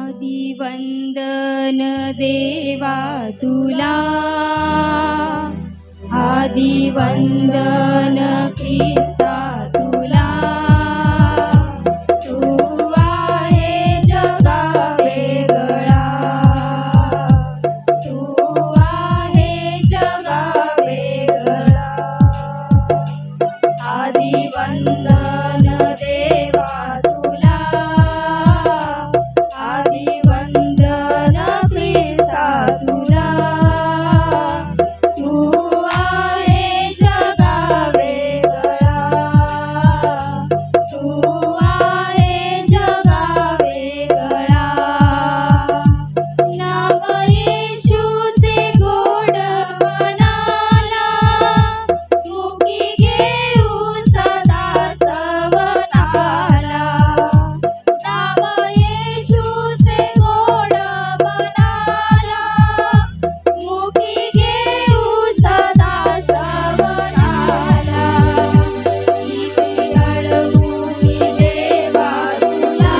आदिवंदन देवा तुला, आदिवंदन ख्रिस्ता तुला. तू आहे जगा वेगळा, तू आहे जगा वेगळा. आदिवंदन देवा तुला, आदिवंदन ख्रिस्ता तुला. तू आहे जगा वेगळा, तू आहे जगा वेगळा. नाव येशूचे गोड मनाला, मुखी घेऊ सदा सवनाला. नाव येशूचे गोड मनाला, मुखी घेऊ सदा सवनाला. किती अडवू मी देवा तुला,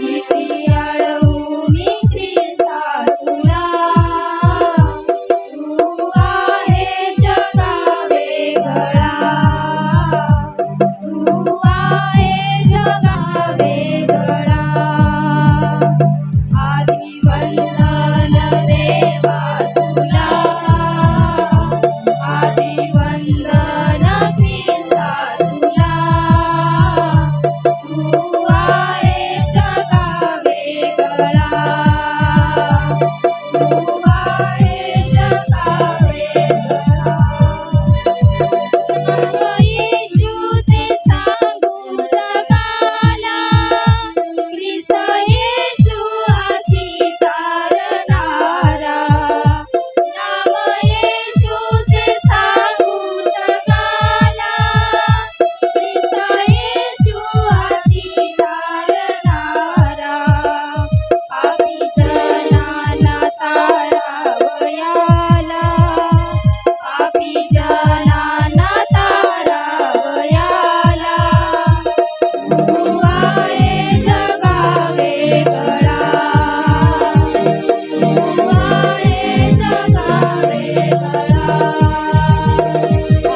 किती अडवू मी ख्रिस्ता तुला. तू आहे जगा वेगळा, तू आहे जगा वेगळा. आदिवंदन देवा तुला, आदिवंदन ख्रिस्ता तुला. तू आहे जगा वेगळा, तू आहे जगा वेगळा. येशूचे सांगू जगाला, ख्रिस्त येशू हाती तारणारा. नाव येशूचे सांगू जगाला, ख्रिस्त येशू हाती तारणारा. पापी जनांना तारावयाला, पापी जनांना तारावयाला. तू आहे जगा वेगळा, तू आहे जगा वेगळा.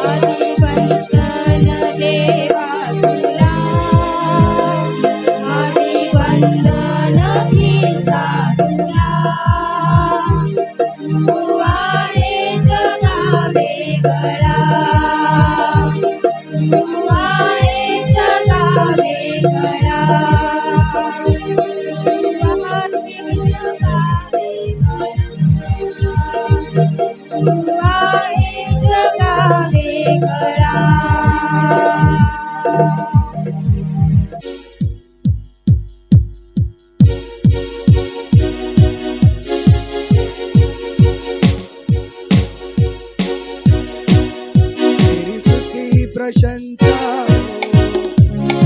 आदिवंदन देवा तुला, आदिवंदन ख्रिस्ता तुला. तू आहे जगा वेगळा, तू आहे जगा वेगळा. तू आहे जगा वेगळा. तेरी स्तुति प्रशंसा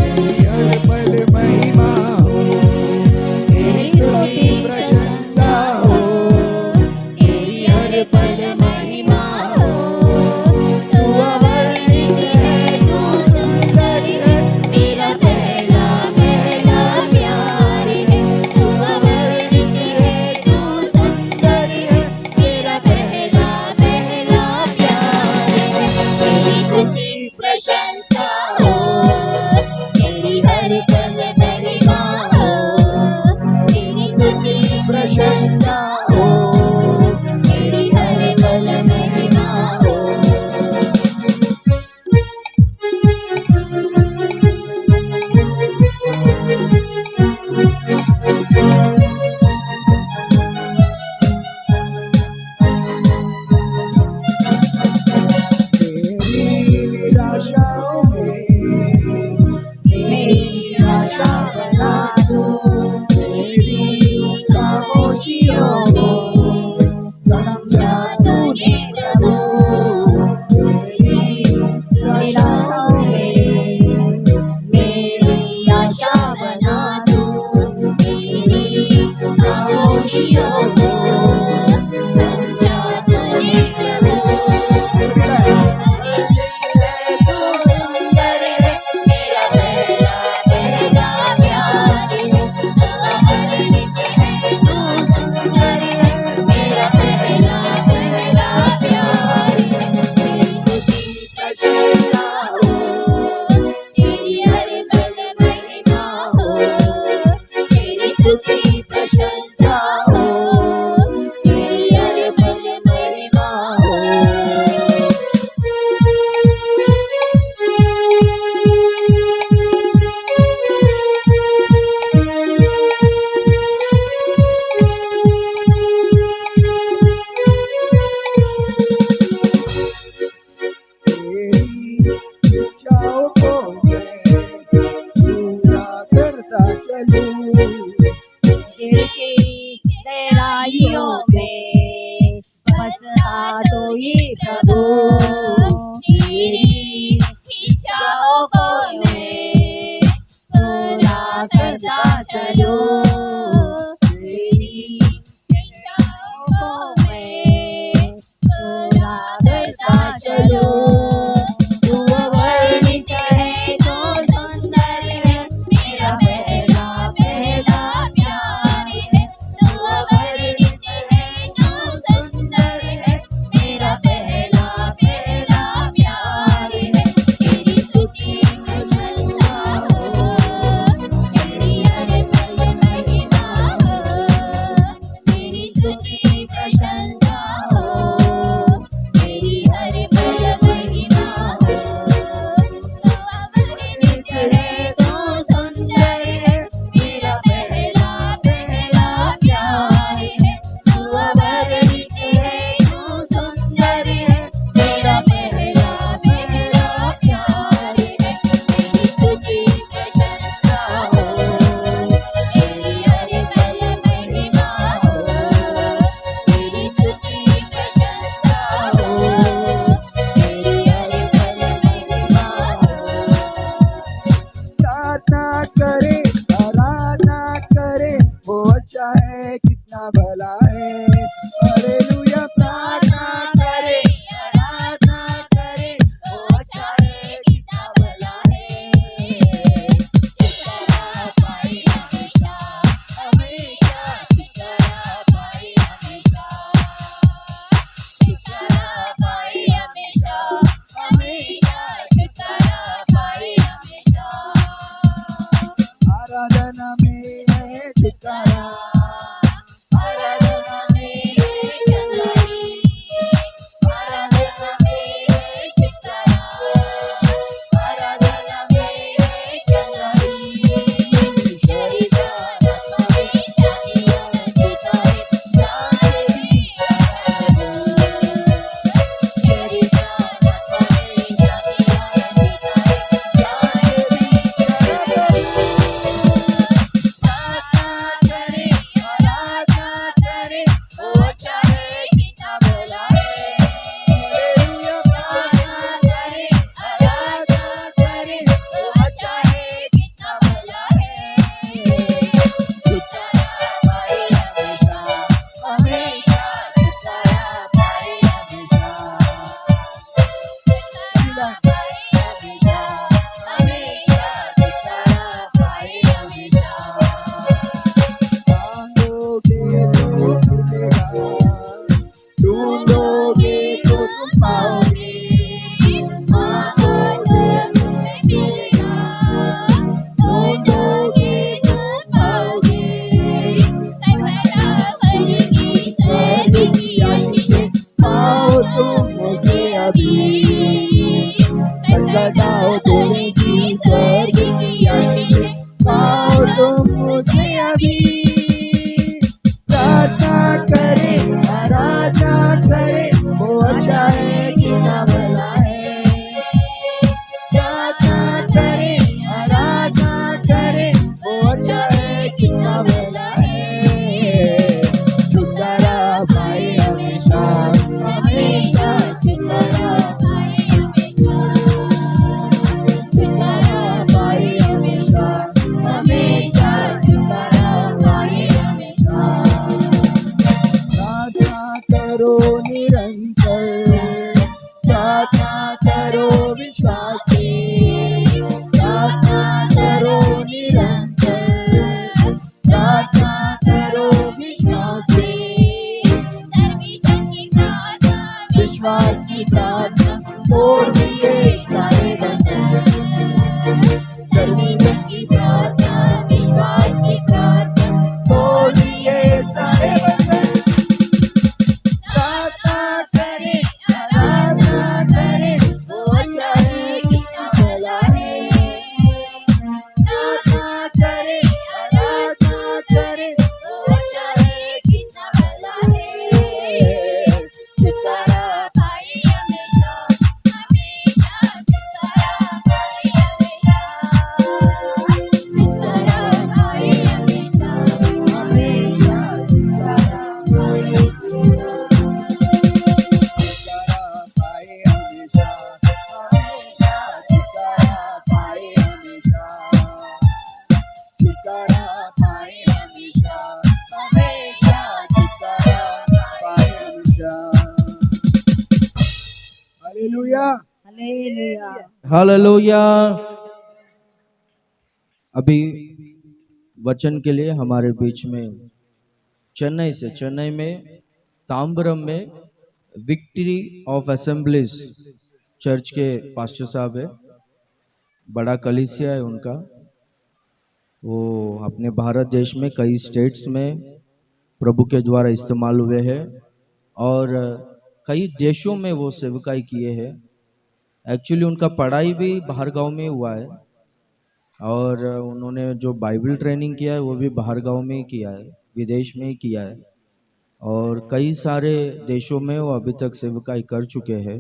तेरी अर्पण महिमा हो, तेरी स्तुति प्रशंसा हो, तेरी अर्पण महिमा हो. तू अवर्णित है, तू सुंदर है, मेरा पहला पहला प्यार है. तू अवर्णित है, तू सुंदर है, मेरा पहला पहला प्यार है. तेरी स्तुति प्रशंसा हो, तेरी अर्पण महिमा हो, तेरी स्तुति प्रशंसा हो, तेरी अर्पण महिमा हो. तेरी निराशाओं में मेरी आशा बना दो, मेरी खामोशियों को समझा तूने प्रभु. तेरी निराशाओं में मेरी आशा बना दो, मेरी खामोशियों को समझा तूने प्रभु. तू सुंदर है, मेरा पहला पहला प्यार. चलूं दिल की गहराइयों में बसता तो ही प्रभु तेरी इच्छाओं को मैं पूरा करता चलूं तेरी इच्छाओं को मैं पूरा करता चलूं तू वर्णित है तो सुंदर है मेरा पहला पहला प्यार है तू वर्णित है तो सुंदर है मेरा पहला पहला प्यार है तेरी स्तुति प्रशंसा हो तेरी हर पल महिमा हो तेरी स्तुति प्रशंसा हो तेरी हर पल महिमा हो तू अवर्णित है तो सुंदर है मेरा पहला पहला प्यार है तू अवर्णित है तो सुंदर है मेरा पहला पहला प्यार है तेरी स्तुति प्रशंसा हो तेरी हर पल महिमा हो तेरी स्तुति प्रशंसा हो तेरी हर पल महिमा हो प्रार्थना करे आराधना करे वो अच्छा है कितना भला है हालेलुया प्रार्थना करे आराधना करे वो अच्छा है कितना भला है सितारा पाई हमेशा हमेशा सितारा पाई हमेशा सितारा पाई हमेशा हमेशा सितारा पाई हमेशा आराधना में है छुटकारा आराधना में चंगाई आराधना में चित्तारा आराधना में चंगाई शरीराना तुम्हें चाहिए चिताए जाने भी शरीराना तुम्हें चाहिए चिताए जाने भी प्रार्थना करे हालेलुया हालेलुया। अभी वचन के लिए हमारे बीच में चेन्नई में तांबरम में विक्ट्री ऑफ असेंबलीज चर्च के पास्टर साहब है, बड़ा कलीसिया है उनका। वो अपने भारत देश में कई स्टेट्स में प्रभु के द्वारा इस्तेमाल हुए हैं और कई देशों में वो सेवकाई किए हैं। एक्चुअली उनका पढ़ाई भी बाहर गांव में हुआ है और उन्होंने जो बाइबल ट्रेनिंग किया है वो भी बाहर गांव में ही किया है, विदेश में ही किया है और कई सारे देशों में वो अभी तक सेवकाई कर चुके हैं।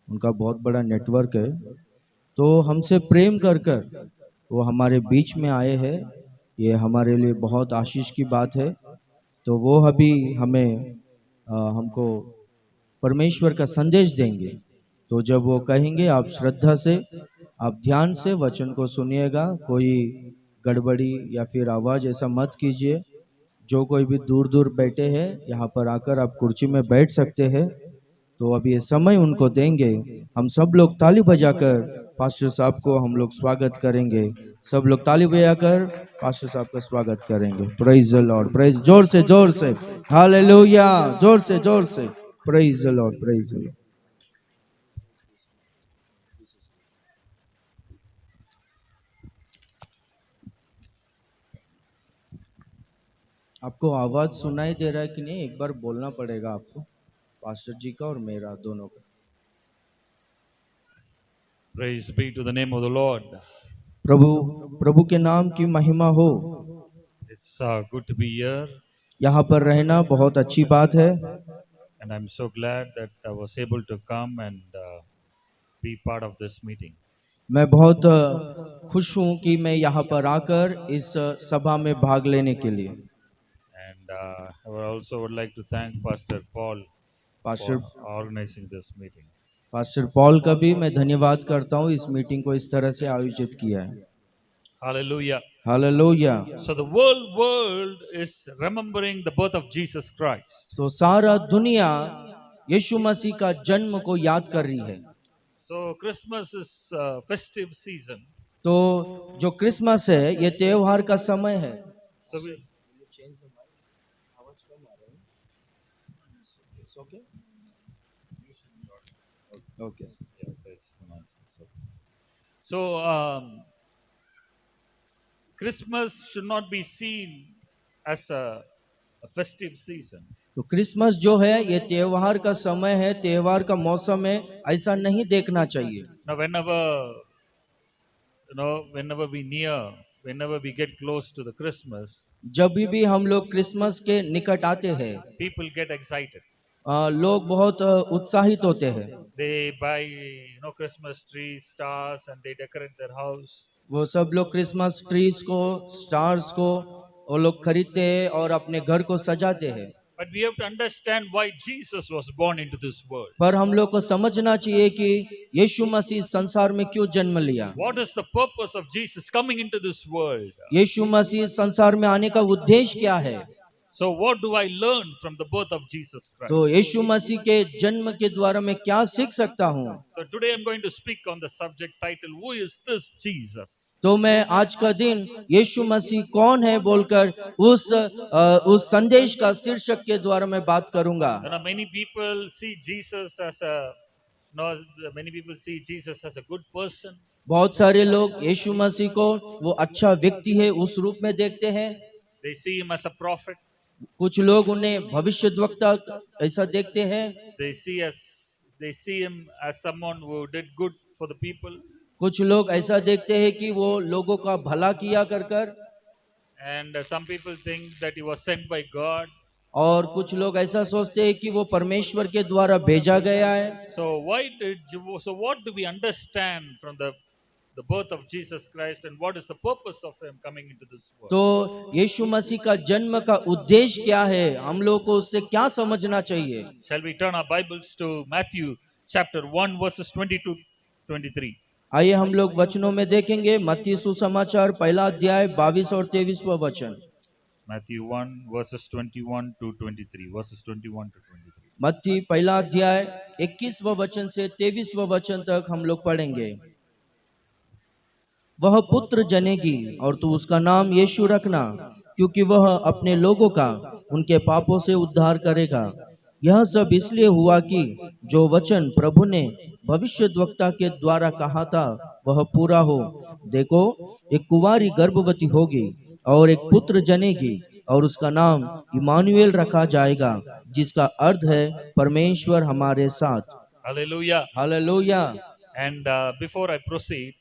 उनका बहुत बड़ा नेटवर्क है। तो हमसे प्रेम कर कर वो हमारे बीच में आए हैं, ये हमारे लिए बहुत आशीष की बात है। तो वो अभी हमको परमेश्वर का संदेश देंगे। तो जब वो कहेंगे आप श्रद्धा से, आप ध्यान से वचन को सुनिएगा, कोई गड़बड़ी या फिर आवाज ऐसा मत कीजिए। जो कोई भी दूर दूर बैठे हैं यहाँ पर आकर आप कुर्सी में बैठ सकते हैं। तो अभी ये समय उनको देंगे। हम सब लोग ताली बजाकर पास्टर साहब को हम लोग स्वागत करेंगे। सब लोग ताली बजाकर पास्टर साहब का स्वागत करेंगे। प्रेज द लॉर्ड, प्रेज, जोर से हालेलुया, जोर से praise the Lord, praise the Lord. आपको आवाज सुनाई दे रहा है कि नहीं? एक बार बोलना पड़ेगा आपको, पास्टर जी का और मेरा दोनों का। Praise be to the name of the Lord. प्रभु के नाम की महिमा हो। It's good to be here, यहाँ पर रहना बहुत अच्छी बात है and I'm so glad that I was able to come and be part of this meeting. मैं बहुत खुश हूँ कि मैं यहाँ पर आकर इस सभा में भाग लेने के लिए। And I would also would like to thank Pastor Paul pastor for organizing this meeting. Pastor Paul का भी मैं धन्यवाद करता हूँ, इस मीटिंग को इस तरह से आयोजित किया है। Hallelujah. Hallelujah. So the world is remembering the birth of Jesus Christ. तो सारा दुनिया यीशु मसीह का जन्म को याद कर रही है। So Christmas is festive season. तो जो क्रिसमस है ये त्योहार का समय है। So we, okay. So Christmas should not be seen as a festive season. तो क्रिसमस जो है ये त्योहार का समय है, त्योहार का मौसम है, ऐसा नहीं देखना चाहिए। Now, whenever we get close to the Christmas, जब भी हम लोग क्रिसमस के निकट आते हैं, people get excited. लोग बहुत उत्साहित होते हैं। They buy, Christmas trees, stars, and they decorate their house. वो सब लोग क्रिसमस ट्रीज को, स्टार्स को वो लोग खरीदते हैं और अपने घर को सजाते हैं। But we have to understand why Jesus was born into this world. पर हम लोग को समझना चाहिए कि यीशु मसीह संसार में क्यों जन्म लिया। What is the purpose of Jesus coming into this world? यीशु मसीह संसार में आने का उद्देश्य क्या है? So what do I learn from the birth of Jesus Christ? तो यीशु मसीह के जन्म के द्वारा मैं क्या सीख सकता हूँ? So today I'm going to speak on the subject title, Who is this Jesus? तो मैं आज का दिन यीशु मसीह कौन है बोलकर उस संदेश का शीर्षक के द्वारा मैं बात करूंगा। Many people see Jesus as a good person. बहुत सारे लोग यीशु मसीह को वो अच्छा व्यक्ति है उस रूप में देखते हैं। They see him as a prophet. कुछ लोग उन्हें भविष्यद्वक्ता ऐसा देखते हैं। They see him as someone who did good for the people. कुछ लोग ऐसा देखते हैं कि वो लोगों का भला किया कर कर। And some people think that he was sent by God. और कुछ लोग ऐसा सोचते हैं कि वो परमेश्वर के द्वारा भेजा गया है। So what do we understand from the birth of Jesus Christ, and what is the purpose of him coming into this world? तो यीशु मसीह का जन्म का उद्देश्य क्या है? हम लोग को उससे क्या समझना चाहिए? Shall we turn our Bibles to Matthew chapter 1 verses 22-23? आइए हम लोग वचनों में देखेंगे। मत्ती सुसमाचार पहला अध्याय 22 और 23वां वचन। Matthew 1 verses 21 to 23. Verses 21 to 23. मत्ती पहला अध्याय 21वां वचन से 23वां वचन तक हम लोग पढ़ेंगे। वह पुत्र जनेगी और तू उसका नाम यीशु रखना, क्योंकि वह अपने लोगों का उनके पापों से उद्धार करेगा। यह सब इसलिए हुआ कि जो वचन प्रभु ने भविष्यद्वक्ता के द्वारा कहा था वह पूरा हो। देखो, एक कुंवारी गर्भवती होगी और एक पुत्र जनेगी और उसका नाम इमानुएल रखा जाएगा, जिसका अर्थ है परमेश्वर हमारे साथ। Hallelujah. Hallelujah. And before I proceed,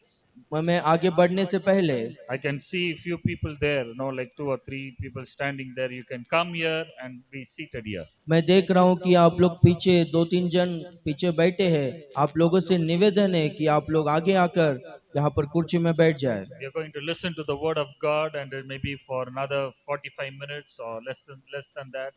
मैं आगे बढ़ने से पहले I can see few people there, like 2 or 3 people standing there. You can come here and be seated here. मैं देख रहा हूँ कि आप लोग पीछे 2-3 जन पीछे बैठे हैं। आप लोगों से निवेदन है कि आप लोग आगे आकर यहाँ पर कुर्सी में बैठ जाए। We are going to listen to the word of God, and it may be for another 45 minutes or less than that.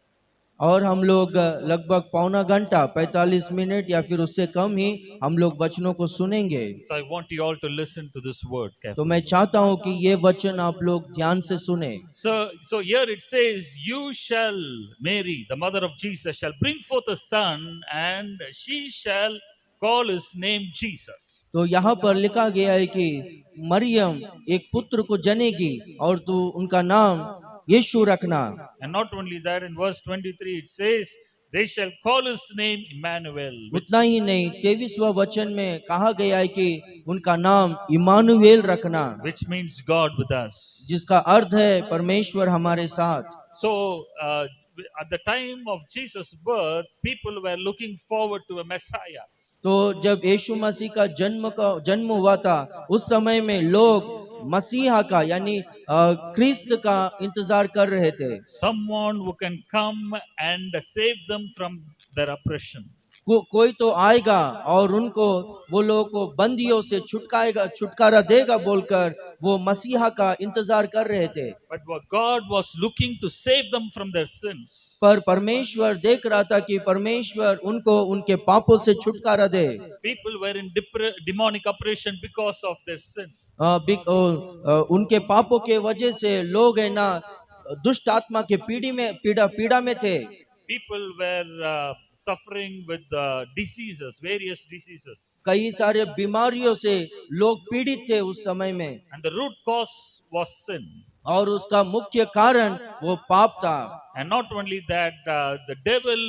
और हम लोग लगभग पौना घंटा 45 मिनट या फिर उससे कम ही हम लोग वचनों को सुनेंगे। So I want you all to listen to this word तो carefully. मैं चाहता हूँ कि ये वचन आप लोग ध्यान से सुने। So here it says, "You shall, Mary, the mother of Jesus, shall bring forth a son, and she shall call his name Jesus." तो यहाँ पर लिखा गया है कि मरियम एक पुत्र को जनेगी और तू उनका नाम यीशु रखना। And not only that, in verse 23 it says, "They shall call his name Emmanuel," उतना ही नहीं, 23वां वचन में कहा गया है कि उनका नाम इमानुएल रखना, which means God with us. जिसका अर्थ है परमेश्वर हमारे साथ। So at the time of Jesus' birth, people were looking forward to a Messiah. तो जब यीशु मसीह का जन्म हुआ था, उस समय में लोग मसीहा का यानी क्रिस्त का इंतजार कर रहे थे। Someone who can come and save them from their oppression. कोई तो आएगा और उनको, वो लोगों को बंदियों से छुटकारा देगा बोलकर वो मसीहा का इंतजार कर रहे थे। But what God was looking to save them from their sins. पर परमेश्वर देख रहा था कि परमेश्वर उनको उनके पापों से छुटकारा दे। People were in demonic oppression because of their sin. उनके पापों के वजह से लोग है ना दुष्ट आत्मा के पीड़ा में थे। People were suffering with various diseases. कई सारे बीमारियों से लोग पीड़ित थे उस समय में, And the root cause was sin. और उसका मुख्य कारण वो पाप था। And not only that, the devil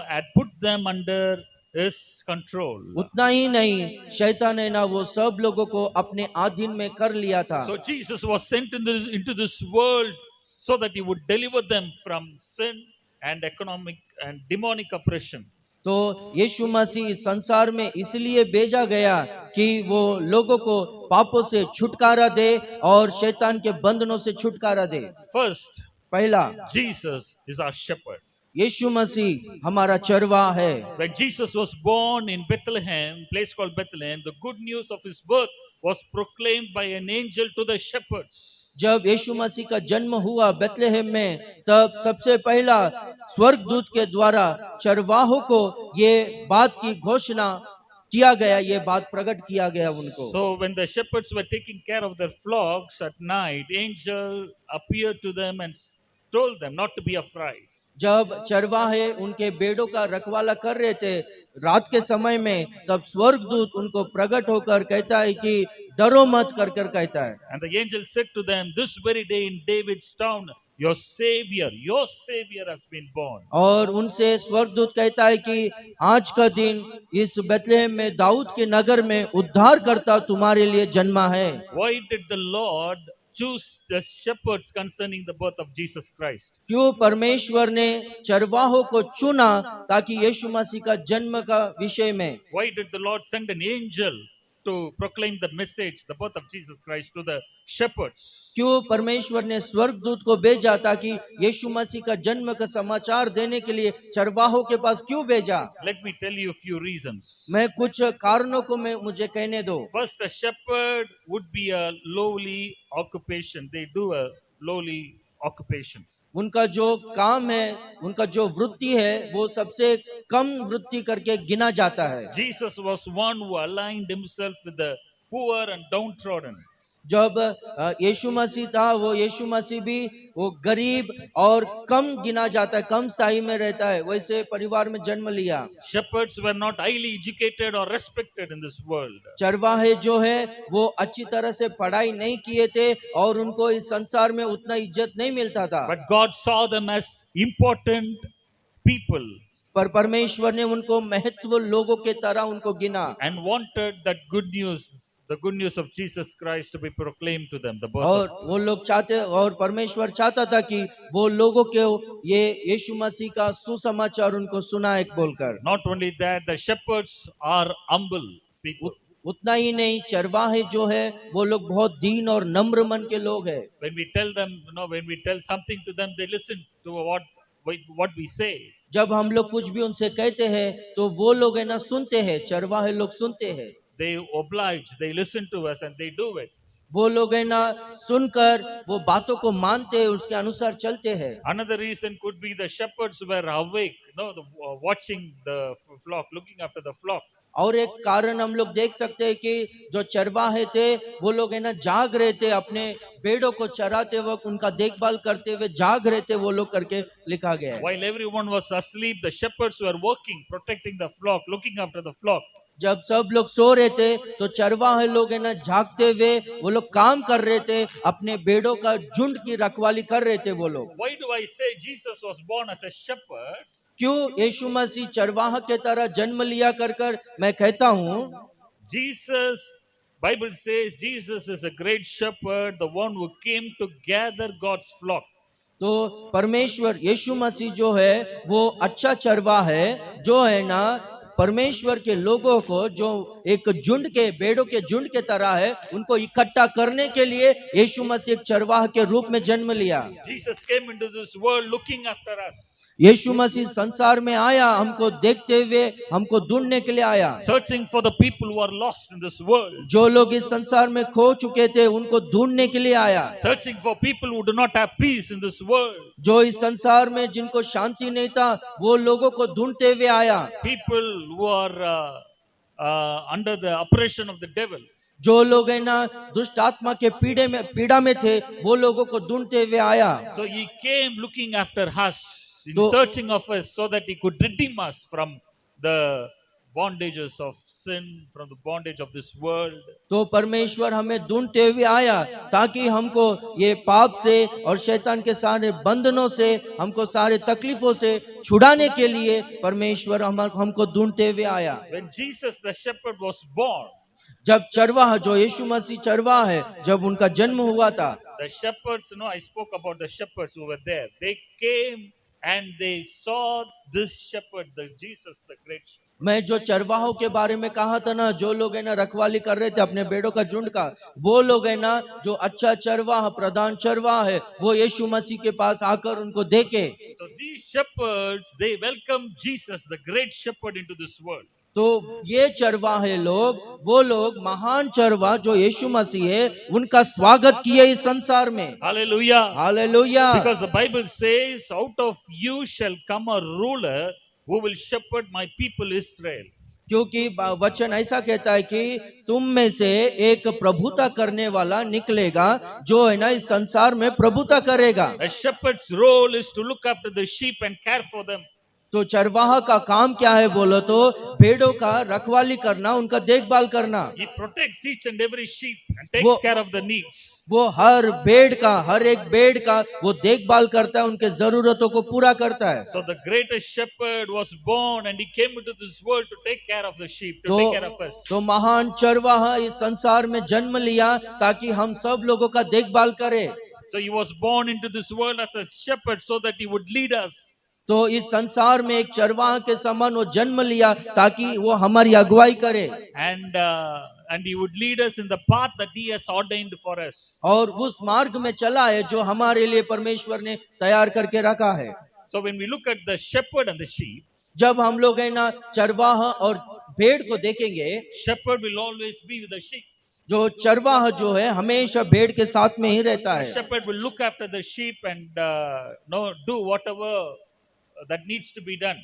had put them under his control. उतना ही नहीं, शैतान ने ना वो सब लोगों को अपने अधीन में कर लिया था। So Jesus was sent into this world so that he would deliver them from sin and economic and demonic oppression. तो यीशु मसीह संसार में इसलिए भेजा गया कि वो लोगों को पापों से छुटकारा दे और शैतान के बंधनों से छुटकारा दे। First, पहला, Jesus is our shepherd. यीशु मसीह हमारा चरवाहा है। When Jesus was born in Bethlehem, place called Bethlehem, the good news of his birth was proclaimed by an angel to the shepherds. जब यीशु मसीह का जन्म हुआ बेथलेहम में, तब सबसे पहला स्वर्गदूत के द्वारा चरवाहों को ये बात की घोषणा किया गया, ये बात प्रकट किया गया उनको। So when the shepherds were taking care of their flocks at night, angel appeared to them and told them not to be afraid. जब चरवाहे उनके बेड़ों का रखवाला कर रहे थे रात के समय में, तब स्वर्गदूत उनको प्रकट होकर कहता है कि डरो मत कर कहता है। And the angel said to them, "This very day in David's town, your savior has been born." और उनसे स्वर्गदूत कहता है कि आज का दिन इस बेथलेहम में दाऊद के नगर में उद्धार करता तुम्हारे लिए जन्मा है। Why did the Lord choose the shepherds concerning the birth of Jesus Christ? क्यों परमेश्वर ने चरवाहों को चुना ताकि यीशु मसीह का जन्म का विषय में? Why did the Lord send an angel to proclaim the message, the birth of Jesus Christ, to the shepherds? क्यों परमेश्वर ने स्वर्गदूत को भेजा ताकि यीशु मसीह का जन्म का समाचार देने के लिए चरवाहों के पास क्यों भेजा? Let me tell you a few reasons. मैं कुछ कारणों को मुझे कहने दो। First, a shepherd would be a lowly occupation. They do a lowly occupation. उनका जो काम है, उनका जो वृत्ति है, वो सबसे कम वृत्ति करके गिना जाता है। Jesus was one who aligned himself with the poor and downtrodden. जब यीशु मसीह था, वो यीशु मसीह भी वो गरीब और कम गिना जाता है, कम स्थाई में रहता है, वैसे परिवार में जन्म लिया। Shepherds were not highly educated or respected in this world. चरवाहे जो है वो अच्छी तरह से पढ़ाई नहीं किए थे और उनको इस संसार में उतना इज्जत नहीं मिलता था, But God saw them as important people पर परमेश्वर ने उनको महत्व लोगों के तरह उनको गिना and wanted that good news, the good news of Jesus Christ to be proclaimed to them. The birth और of, वो लोग चाहते और परमेश्वर चाहता था कि वो लोगों के ये यीशु मसीह का सुसमाचार उनको सुनाए बोलकर। not only that, the shepherds are humble people. उतना ही नहीं, चरवाहे जो है वो लोग बहुत दीन और नम्र मन के लोग हैं। When we tell them, when we tell something to them, they listen to what we say. जब हम लोग कुछ भी उनसे कहते हैं तो वो लोग है ना सुनते हैं, चरवाहे लोग सुनते हैं। They oblige, they listen to us, and they do it. वो लोग है ना सुनकर वो बातों को मानते हैं, उसके अनुसार चलते हैं। Another reason could be the shepherds were awake, watching the flock, looking after the flock. और एक कारण हम लोग देख सकते हैं कि जो चरवाहे थे वो लोग है ना जाग रहे थे, अपने भेड़ों को चराते वक्त उनका देखभाल करते हुए जाग रहे थे, वो लोग करके लिखा गया है। While everyone was asleep, the shepherds were working, protecting the flock, looking after the flock. जब सब लोग सो रहे थे तो चरवाहे लोग है ना जागते हुए वो लोग काम कर रहे थे, अपने भेड़ों का झुंड की रखवाली कर रहे थे वो लोग। Why do I say Jesus was born as a shepherd? क्यों यीशु मसीह चरवाहा के तरह जन्म लिया कर मैं कहता हूँ? Jesus, Bible says Jesus is a great shepherd, the one who came to gather God's flock. तो परमेश्वर यीशु मसीह जो है वो अच्छा चरवाहा है, जो है ना परमेश्वर के लोगों को, जो एक झुंड के भेड़ों के झुंड के तरह है, उनको इकट्ठा करने के लिए यीशु मसीह एक चरवाहा के रूप में जन्म लिया। Jesus came into this world looking after us, यीशु मसीह संसार में आया, हमको देखते हुए, हमको ढूंढने के लिए आया। searching for the people who are lost in this world, जो लोग इस संसार में खो चुके थे उनको ढूंढने के लिए आया। searching for people who do not have peace in this world, जो इस संसार में जिनको शांति नहीं था वो लोगों को ढूंढते हुए आया। people who are under the oppression of the devil. जो लोग है ना दुष्ट आत्मा के पीड़ा में थे वो लोगों को ढूंढते हुए आया। So he came looking after us, in तो- searching of us, so that he could redeem us from the bondages of sin, from the bondage of this world. तो परमेश्वर हमें ढूंढते हुए आया ताकि हमको ये पाप से और शैतान के सारे बंधनों से, हमको सारे तकलीफों से छुड़ाने के लिए परमेश्वर हमको ढूंढते हुए आया। When Jesus the shepherd was born, जब चरवाहा, जो यीशु मसीह चरवाहा है, जब उनका जन्म हुआ था, the shepherds, I spoke about the shepherds who were there. They came and they saw this shepherd, the Jesus, the great shepherd. मैं जो चरवाहों के बारे में कहा था ना, जो लोग है ना रखवाली कर रहे थे अपने भेड़ों का झुंड का, वो लोग है ना जो अच्छा चरवाहा, प्रधान चरवाहा है, वो यीशु मसीह के पास आकर उनको देखे। So these shepherds, they welcomed Jesus, the great shepherd, into this world. तो ये चरवाहे लोग, वो लोग महान चरवाहा जो यीशु मसीह है, उनका स्वागत किए इस संसार में। Hallelujah. Hallelujah. Because the Bible says, out of you shall come a ruler who will shepherd my people Israel. क्योंकि वचन ऐसा कहता है कि तुम में से एक प्रभुता करने वाला निकलेगा, जो है ना इस संसार में प्रभुता करेगा। A shepherd's role is to look after the sheep and care for them. तो चरवाहा का काम क्या है बोलो तो भेड़ों का रखवाली करना, उनका देखभाल करना। He protects each and every sheep and takes वो- care of the needs. वो हर भेड़ का, हर एक भेड़ का वो देखभाल करता है, उनके जरूरतों को पूरा करता है। So the greatest shepherd was born and he came into this world to take care of the sheep, to तो take care of us. तो महान चरवाहा इस संसार में जन्म लिया ताकि हम सब लोगों का देखभाल करे। So he was born into this world as a shepherd so that he would lead us. तो इस संसार में एक चरवाहा के समान वो जन्म लिया ताकि वो हमारी अगुवाई करे And he would lead us in the path that he has ordained for us. और उस मार्ग में चला है जो हमारे लिए परमेश्वर ने तैयार करके रखा है। So when we look at the shepherd and the sheep, जब हम लोग है ना चरवाहा और भेड़ को देखेंगे, shepherd will always be with the sheep. जो चरवाहा जो है हमेशा भेड़ के साथ में ही रहता The है। shepherd will look after the sheep and do whatever that needs to be done.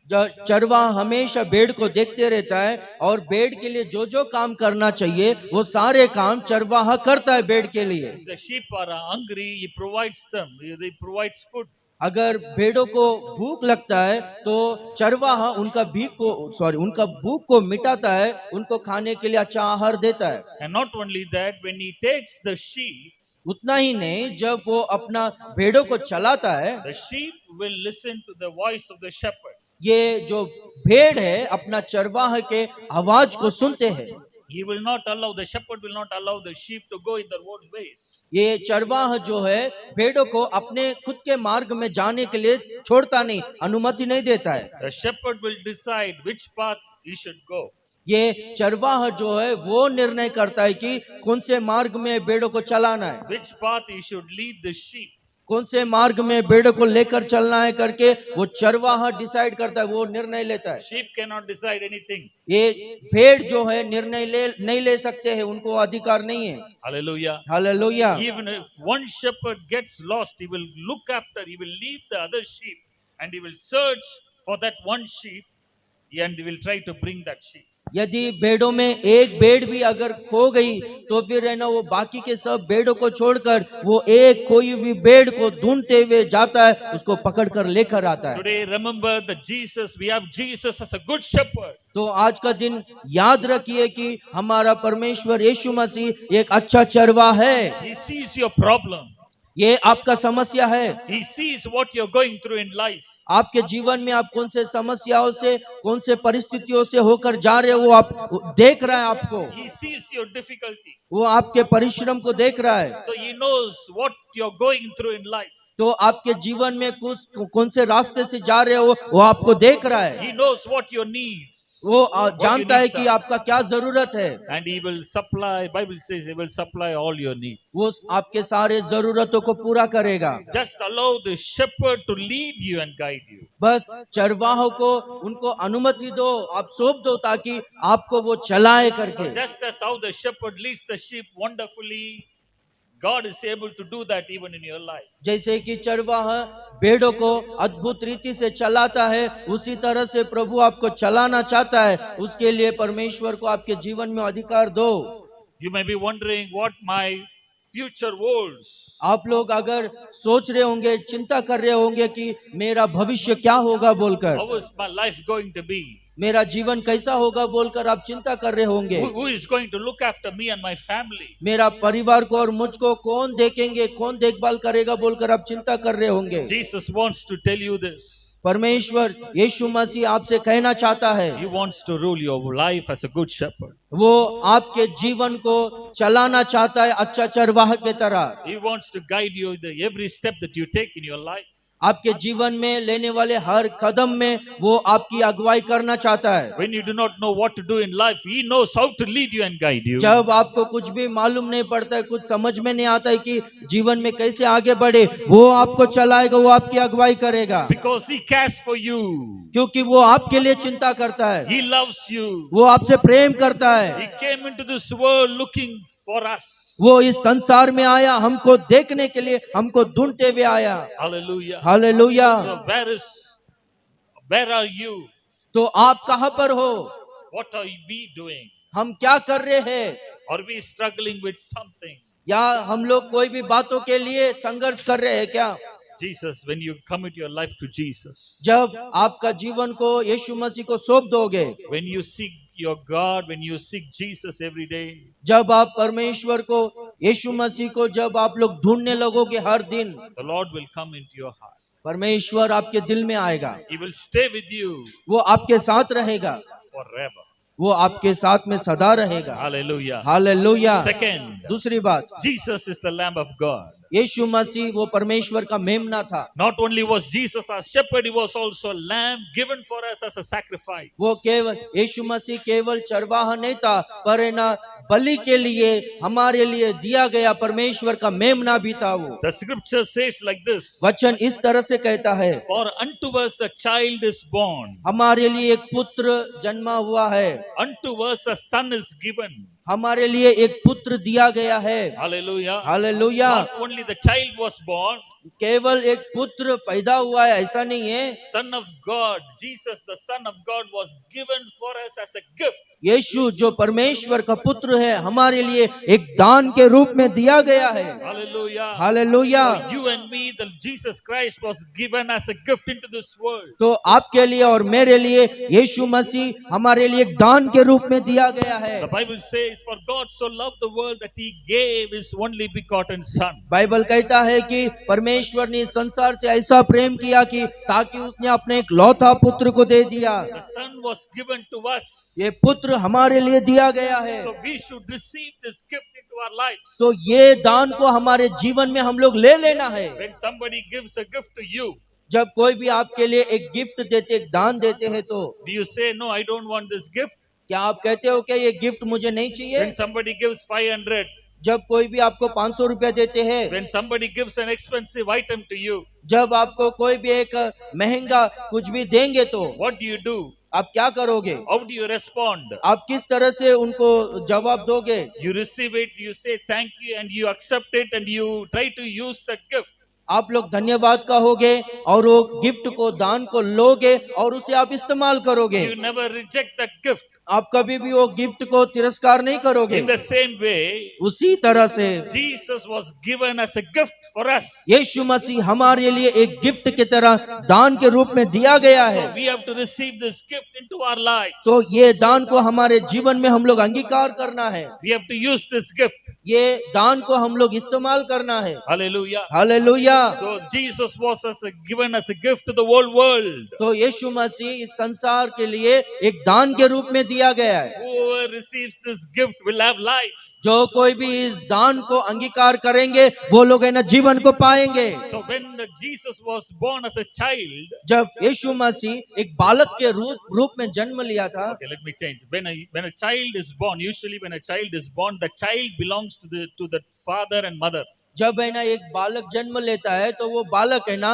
चरवा हमेशा भेड़ को देखते रहता है और भेड़ के लिए जो जो काम करना चाहिए वो सारे काम चरवाहा करता है भेड़ के लिए। The sheep are hungry, he provides them. He provides food. अगर भेड़ों को भूख लगता है तो चरवाहा उनका भूख को मिटाता है, उनको खाने के लिए अच्छा आहार देता है। And not only that, when he takes the sheep, उतना ही नहीं, जब वो अपना भेड़ों को चलाता है, the sheep will listen to the voice of the shepherd. ये जो भेड़ है अपना चरवाहा के आवाज को सुनते हैं। He will not allow, the shepherd will not allow the sheep to go in their own ways. ये चरवाहा जो है भेड़ों को अपने खुद के मार्ग में जाने के लिए छोड़ता नहीं, अनुमति नहीं देता है। The shepherd will decide which path he should go. ये चरवाहा जो है वो निर्णय करता है कि कौन से मार्ग में भेड़ों को चलाना है, Which path he should lead the sheep. कौन से मार्ग में भेड़ों को लेकर चलना है करके वो चरवाहा डिसाइड करता है, वो निर्णय लेता है। Sheep cannot decide anything. ये भेड़ जो है निर्णय नहीं ले सकते हैं, उनको अधिकार नहीं है। Hallelujah. Hallelujah. Even if one shepherd gets lost, he will look after, he will leave the other sheep and he will search for that one sheep and he will try to bring that sheep. यदि भेड़ों में एक भेड़ भी अगर खो गई तो फिर है ना वो बाकी के सब भेड़ों को छोड़कर वो एक खोई हुई भेड़ को ढूंढते हुए जाता है, उसको पकड़कर लेकर आता है। Today, remember that we have Jesus as a good shepherd. तो आज का दिन याद रखिए कि हमारा परमेश्वर यीशु मसीह एक अच्छा चरवा है। He sees your problem. ये आपका समस्या है। He sees what you're going through in life. आपके जीवन में आप कौन से समस्याओं से, कौन से परिस्थितियों से होकर जा रहे हो, वो आप देख रहा है आपको। He sees your difficulty. वो आपके परिश्रम को देख रहा है। So he knows what you're going through in life. तो आपके जीवन में कौन से रास्ते से जा रहे हो वो आपको देख रहा है। He knows what your needs. वो जानता है कि आपका क्या जरूरत है। And he will supply, Bible says he will supply all your needs. वो आपके सारे जरूरतों को पूरा करेगा। Just allow the shepherd to lead you and guide you. बस चरवाहों को उनको अनुमति दो, आप सौंप दो ताकि आपको वो चलाए करके। Just as how the shepherd leads the sheep wonderfully, God is able to do that even in your life. जैसे कि चरवाहा भेड़ों को अद्भुत रीति से चलाता है, उसी तरह से प्रभु आपको चलाना चाहता है। उसके लिए परमेश्वर को आपके जीवन में अधिकार दो। You may be wondering what my future holds. आप लोग अगर सोच रहे होंगे, चिंता कर रहे होंगे कि मेरा भविष्य क्या होगा बोलकर, How is my life going to be? मेरा जीवन कैसा होगा बोलकर आप चिंता कर रहे होंगे। Who is going to look after me and my family? मेरा परिवार को और मुझको कौन देखेंगे, कौन देखभाल करेगा बोलकर आप चिंता कर रहे होंगे। Jesus wants to tell you this. परमेश्वर यीशु मसीह आपसे कहना चाहता है, He wants to rule your life as a good shepherd. वो आपके जीवन को चलाना चाहता है अच्छा चरवाहा के तरह। He wants to guide you in every step that you take in your life. आपके जीवन में लेने वाले हर कदम में वो आपकी अगुवाई करना चाहता है। When you do not know what to do in life, He knows how to lead you and guide you. जब आपको कुछ भी मालूम नहीं पड़ता है, कुछ समझ में नहीं आता है कि जीवन में कैसे आगे बढ़े, वो आपको चलाएगा, वो आपकी अगुवाई करेगा। Because He cares for you. क्योंकि वो आपके लिए चिंता करता है, He loves you. वो आपसे प्रेम करता है। He came into this world looking for us. वो इस संसार में आया हमको देखने के लिए, हमको ढूंढते हुए आया। Hallelujah. Hallelujah. So where are you? तो आप कहाँ पर हो? What are we doing? हम क्या कर रहे हैं? Are we struggling with something? या हम लोग कोई भी बातों के लिए संघर्ष कर रहे हैं क्या? Jesus, when you commit your life to Jesus, जब आपका जीवन को यीशु मसीह को सौंप दोगे, when you seek your God, when you seek Jesus every day, जब आप परमेश्वर को, यीशु मसीह को जब आप लोग ढूंढने लगोगे हर दिन, the Lord will come into your heart. परमेश्वर आपके दिल में आएगा, He will stay with you वो आपके साथ रहेगा, forever. वो आपके साथ में सदा रहेगा। Hallelujah. हालेलुया। Second, दूसरी बात, Jesus is the Lamb of God. यीशु मसीह वो परमेश्वर का मेमना था। Not only was Jesus our shepherd, He was also a lamb given for us as a sacrifice. वो केवल यीशु मसीह केवल चरवाहा नहीं था, पर है ना बलि के लिए हमारे लिए दिया गया परमेश्वर का मेमना भी था। वो The scripture says like this, वचन इस तरह से कहता है, for unto us a child is born, हमारे लिए एक पुत्र जन्मा हुआ है, unto us a son is given, हमारे लिए एक पुत्र दिया गया है। Hallelujah. Hallelujah. Not only the child was born, केवल एक पुत्र पैदा हुआ है ऐसा नहीं है, Son of God, Jesus, the Son of God, was given for us as a gift. यीशु जो परमेश्वर का पुत्र है हमारे लिए एक दान के रूप में दिया गया है। Hallelujah. Hallelujah. For you and me, the Jesus Christ was given as a gift into this world. तो आपके लिए और मेरे लिए यीशु मसीह हमारे लिए एक दान के रूप में दिया गया है। The Bible says, "For God so loved the world that He gave His only begotten Son." Bible कहता है कि परमेश्वर ने इस संसार से ऐसा प्रेम किया कि ताकि उसने अपने एक लौता पुत्र को दे दिया। The Son was given to us. ये पुत्र हमारे लिए दिया गया है। So we should receive this gift into our lives. तो ये दान को हमारे जीवन में हम लोग ले लेना है। When somebody gives a gift to you, जब कोई भी आपके लिए एक गिफ्ट देते, एक दान देते हैं, तो do you say, "No, I don't want this gift"? क्या आप कहते हो कि ये गिफ्ट मुझे नहीं चाहिए? When somebody gives 500, जब कोई भी आपको 500 रुपया देते हैं, when somebody gives an expensive item to you, जब आपको कोई भी एक महंगा कुछ भी देंगे, तो what do? आप क्या करोगे? How do you respond? आप किस तरह से उनको जवाब दोगे? You receive it, you say thank you, and you accept it, and you try to use that gift. आप लोग धन्यवाद कहोगे और वो गिफ्ट को, दान को लोगे और उसे आप इस्तेमाल करोगे। You never reject that gift. आप कभी भी वो गिफ्ट को तिरस्कार नहीं करोगे। In the same way, उसी तरह से Jesus was given as a gift for us. यीशु मसीह हमारे लिए एक गिफ्ट की तरह दान के रूप में दिया गया है। So we have to receive this gift into our lives. तो ये दान को हमारे जीवन में हम लोग अंगीकार करना है। We have to use this gift. ये दान को हम लोग इस्तेमाल करना है। Hallelujah. Hallelujah. So Jesus was given as a gift to the whole world. तो यीशु मसीह इस संसार के लिए एक दान के रूप में दिया गया है। Whoever receives this gift will have life. जो कोई भी इस दान को अंगीकार करेंगे वो लोग है ना जीवन को पाएंगे। So when Jesus was born as a child, जब यीशु मसीह एक बालक के रूप में जन्म लिया था, okay, let me change. When a child is born, usually when a child is born, the child belongs to the father and mother. जब है ना एक बालक जन्म लेता है तो वो बालक है ना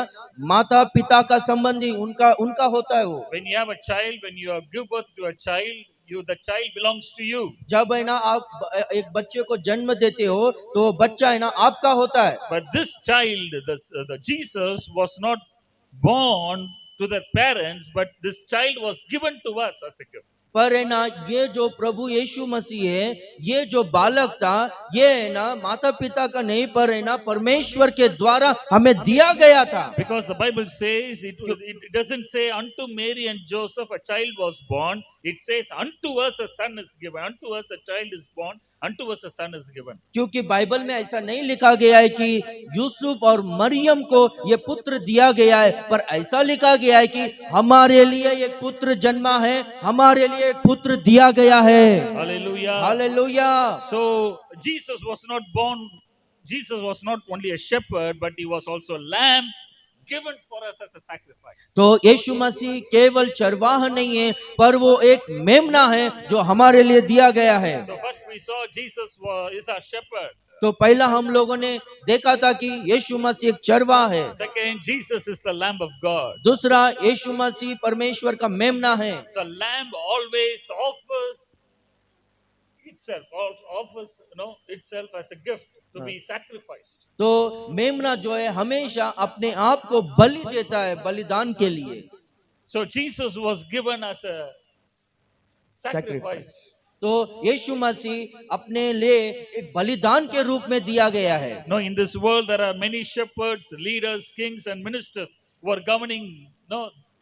माता पिता का संबंधी उनका होता है वो। When you have a child, when you give birth to a child, the child belongs to you. जब है ना आप एक बच्चे को जन्म देते हो तो बच्चा है ना आपका होता है। But this child, the Jesus, was not born to their parents, but this child was given to us as a gift. पर है ना ये जो प्रभु यीशु मसीह है, ये जो बालक था, ये है ना माता पिता का नहीं, पर है ना परमेश्वर के द्वारा हमें दिया गया था। Because the Bible says, it doesn't say unto Mary and Joseph a child was born. It says unto us a son is given. Unto us a child is born. Unto us a son is given. क्योंकि Bible में ऐसा नहीं लिखा गया है कि यूसुफ और मरियम को ये पुत्र दिया गया है, पर ऐसा लिखा गया है कि हमारे लिए एक पुत्र जन्मा है, हमारे लिए एक पुत्र दिया गया है। Hallelujah. Hallelujah. So Jesus was not born. Jesus was not only a shepherd, but he was also a lamb given for us as a sacrifice. तो यीशु मसीह केवल चरवाह नहीं है, पर वो एक मेमना है जो हमारे लिए दिया गया है। So first we saw Jesus is our shepherd. तो पहला हम लोगों ने देखा था कि यीशु मसीह एक चरवाह है। Second, Jesus is the Lamb of God. दूसरा, यीशु मसीह परमेश्वर का मेमना है। The lamb always offers itself as a gift to be sacrificed. तो मेमना जो है हमेशा अपने आप को बलि देता है, बलिदान के लिए। So Jesus was given as a sacrifice. तो यीशु मसीह अपने लिए एक बलिदान के रूप में दिया गया है। No, in this world there are many shepherds, leaders, kings and ministers who are governing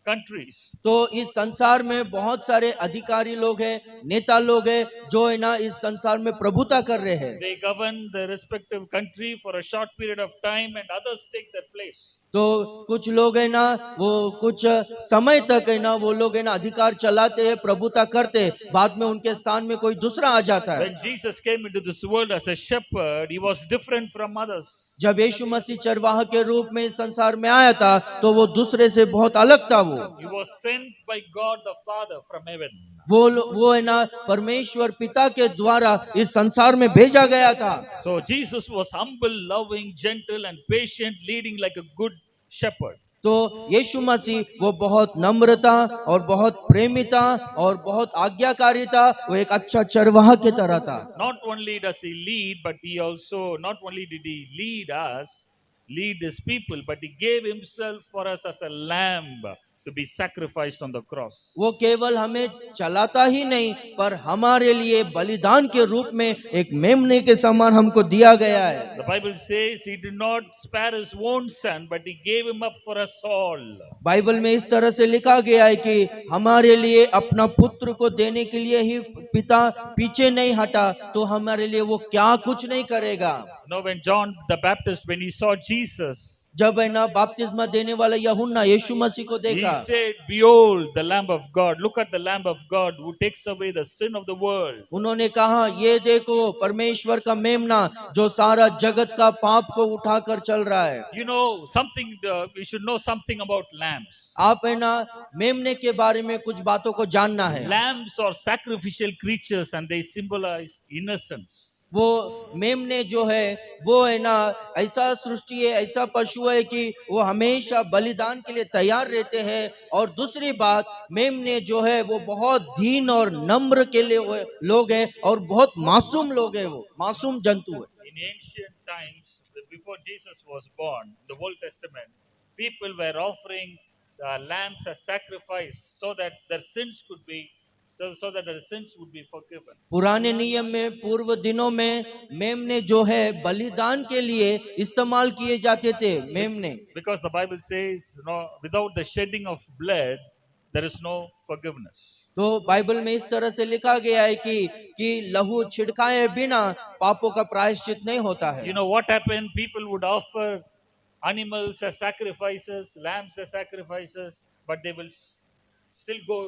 countries. तो इस संसार में बहुत सारे अधिकारी लोग हैं, नेता लोग हैं, जो है ना इस संसार में प्रभुता कर रहे हैं। They govern their respective country for a short period of time and others take their place. तो कुछ लोग है ना वो कुछ समय तक है ना वो लोग है ना अधिकार चलाते हैं, प्रभुता करते हैं, बाद में उनके स्थान में कोई दूसरा आ जाता है। When Jesus came into this world as a shepherd, he was different from others. जब यीशु मसीह चरवाह के रूप में इस संसार में आया था तो वो दूसरे से बहुत अलग था। He was sent by God the Father from heaven. वो है ना परमेश्वर पिता के द्वारा इस संसार में भेजा गया था। So Jesus was humble, loving, gentle and patient, leading like a good shepherd. तो यीशु मसीह वो बहुत नम्रता और बहुत प्रेमिता और बहुत आज्ञाकारिता, वो एक अच्छा चरवाहा की तरह था। Not only does he lead, but he also, not only did he lead us, lead his people, but he gave himself for us as a lamb to be sacrificed on the cross. वो केवल हमें चलाता ही नहीं, पर हमारे लिए बलिदान के रूप में एक मेमने के समान हमको दिया गया है। The Bible says he did not spare his own son, but he gave him up for us all. Bible में इस तरह से लिखा गया है कि हमारे लिए अपना पुत्र को देने के लिए ही पिता पीछे नहीं हटा, तो हमारे लिए वो क्या कुछ नहीं करेगा। Now, when John the Baptist, when he saw Jesus, जब है ना बपतिस्मा देने वाला यूहन्ना यीशु मसीह को he देखा, said, "Behold, the Lamb of God! Look at the Lamb of God who takes away the sin of the world." उन्होंने कहा, ये देखो परमेश्वर का मेमना जो सारा जगत का पाप को उठाकर चल रहा है। You know something. We should know something about lambs. आप है ना मेमने के बारे में कुछ बातों को जानना है। Lambs are sacrificial creatures, and they symbolize innocence. वो मेमने जो है वो है ना ऐसा सृष्टि है, ऐसा पशु है कि वो हमेशा बलिदान के लिए तैयार रहते हैं। और दूसरी बात, मेमने जो है वो बहुत दीन और नम्र के लिए लोग हैं और बहुत मासूम लोग हैं, वो मासूम जंतु है। In ancient times, before Jesus was born, the Old Testament, people were offering lambs as sacrifice so that their sins could be, so that their sins would be forgiven. पुराने नियम में पूर्व दिनों में मेमने जो है बलिदान के लिए इस्तेमाल किए जाते थे। मेमने, Because the Bible says, without the shedding of blood, there is no forgiveness. तो बाइबल में इस तरह से लिखा गया है कि लहू छिड़काए बिना पापों का प्रायश्चित नहीं होता है। You know what happened? People would offer animals as sacrifices, lambs as sacrifices, but they will still go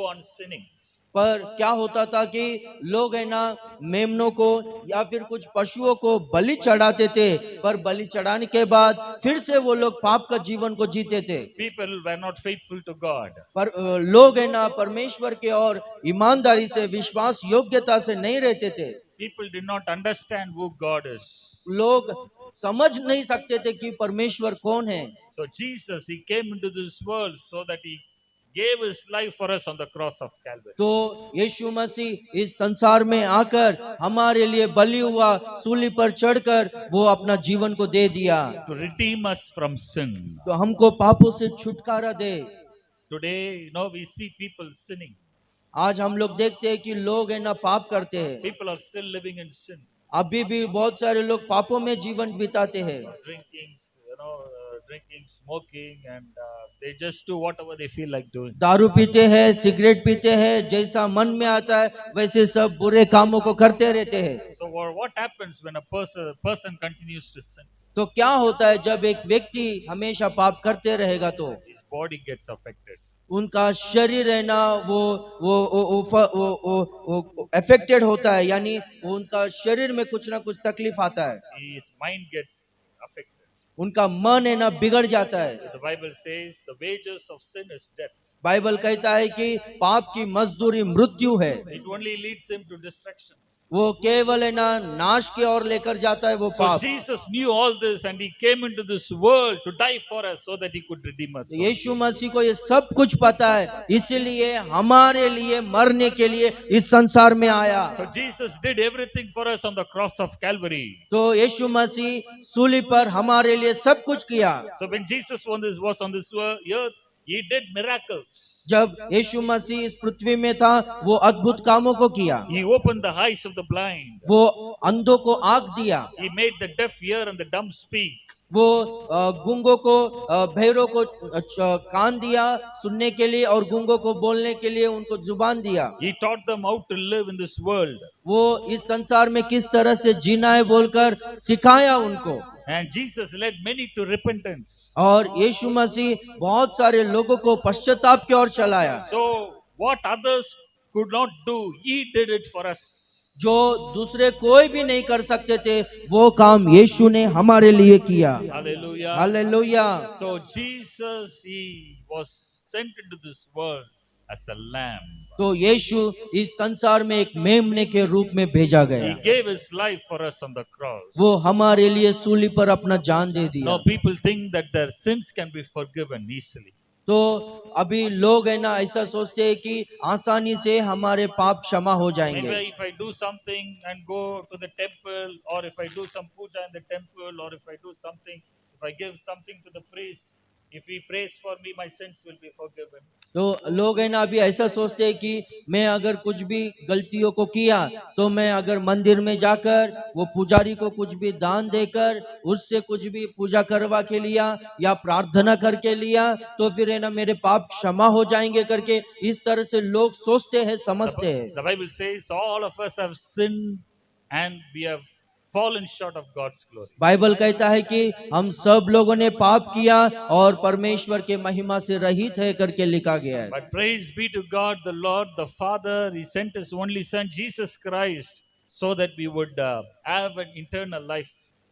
on sinning. पर क्या होता था कि लोग है ना मेमनों को या फिर कुछ पशुओं को बलि चढ़ाते थे, पर बलि चढ़ाने के बाद फिर से वो लोग पाप का जीवन को जीते थे। People were not faithful to God. पर लोग है ना परमेश्वर के और ईमानदारी से, विश्वास योग्यता से नहीं रहते थे। People did not understand who God is. लोग समझ नहीं सकते थे कि परमेश्वर कौन है। So Jesus, he came into this world so that he gave his life for us on the cross of Calvary. तो यीशु मसीह इस संसार में आकर हमारे लिए बलि हुआ, सूली पर चढ़कर वो अपना जीवन को दे दिया, To redeem us from sin. तो हमको पापों से छुटकारा दे। Today, we see people sinning. आज हम लोग देखते हैं कि लोग है ना पाप करते हैं। People are still living in sin. अभी भी बहुत सारे लोग पापों में जीवन बिताते हैं। Drinking, smoking, and they just do whatever they feel like doing. दारू पीते हैं, सिगरेट पीते हैं, जैसा मन में आता है वैसे सब बुरे कामों को करते रहते हैं। So what happens when a person continues to sin? तो क्या होता है जब एक व्यक्ति हमेशा पाप करते रहेगा तो His body gets affected. उनका शरीर है ना वो अफेक्टेड होता है, यानी उनका शरीर में कुछ ना कुछ तकलीफ आता है, His mind gets affected. उनका मन है ना बिगड़ जाता है। The Bible says the wages of sin is death. Bible कहता है कि पाप की मजदूरी मृत्यु है। It only leads him to destruction. वो केवल है ना नाश की ओर लेकर जाता है वो So पाप। Jesus knew all this and he came into this world to die for us so that he could redeem us. from Yeshu sin. मसीह को ये सब कुछ पता है, इसलिए हमारे लिए मरने के लिए इस संसार में आया। So Jesus did everything for us on the cross of Calvary. तो यीशु मसीह सूली पर हमारे लिए सब कुछ किया। So when Jesus was on this earth, he did miracles. जब यीशु मसीह इस पृथ्वी में था वो अद्भुत कामों को किया, He opened the eyes of the blind. वो अंधों को आँख दिया, He made the deaf hear and the dumb speak. वो गूंगों को बहरों को कान दिया सुनने के लिए और गूंगों को बोलने के लिए उनको जुबान दिया। He taught them how to live in this world. वो इस संसार में किस तरह से जीना है बोलकर सिखाया उनको। And Jesus led many to repentance. और यीशु मसीह बहुत सारे लोगों को पश्चाताप की ओर चलाया। So what others could not do, he did it for us. जो दूसरे कोई भी नहीं कर सकते थे वो काम यीशु ने हमारे लिए किया। Hallelujah. Hallelujah. So Jesus, he was sent into this world as a lamb. तो यीशु इस संसार में एक मेमने के रूप में भेजा He गया, gave his life for us on the cross. वो हमारे लिए सूली पर अपना जान दे दिया। Now people think that their sins can be forgiven easily. तो अभी लोग है ना ऐसा सोचते हैं कि आसानी से हमारे पाप क्षमा हो जाएंगे। Maybe if I do something and go to the temple, or if I do some puja in the temple, or if I do something, if I give something to the priest, if he prays for me, my sins will be forgiven. तो लोग है ना अभी ऐसा सोचते हैं कि मैं अगर कुछ भी गलतियों को किया तो मैं अगर मंदिर में जाकर वो पुजारी को कुछ भी दान देकर उससे कुछ भी पूजा करवा के लिया या प्रार्थना करके लिया तो फिर है ना मेरे पाप क्षमा हो जाएंगे करके इस तरह से लोग सोचते हैं, समझते हैं। The Bible says all of us have sinned and we have fallen short of God's glory. Bible कहता है कि हम सब लोगों ने पाप किया और परमेश्वर के महिमा से रहित है करके लिखा गया है। But praise be to God, the Lord, the Father. He sent His only Son, Jesus Christ, so that we would have an eternal life.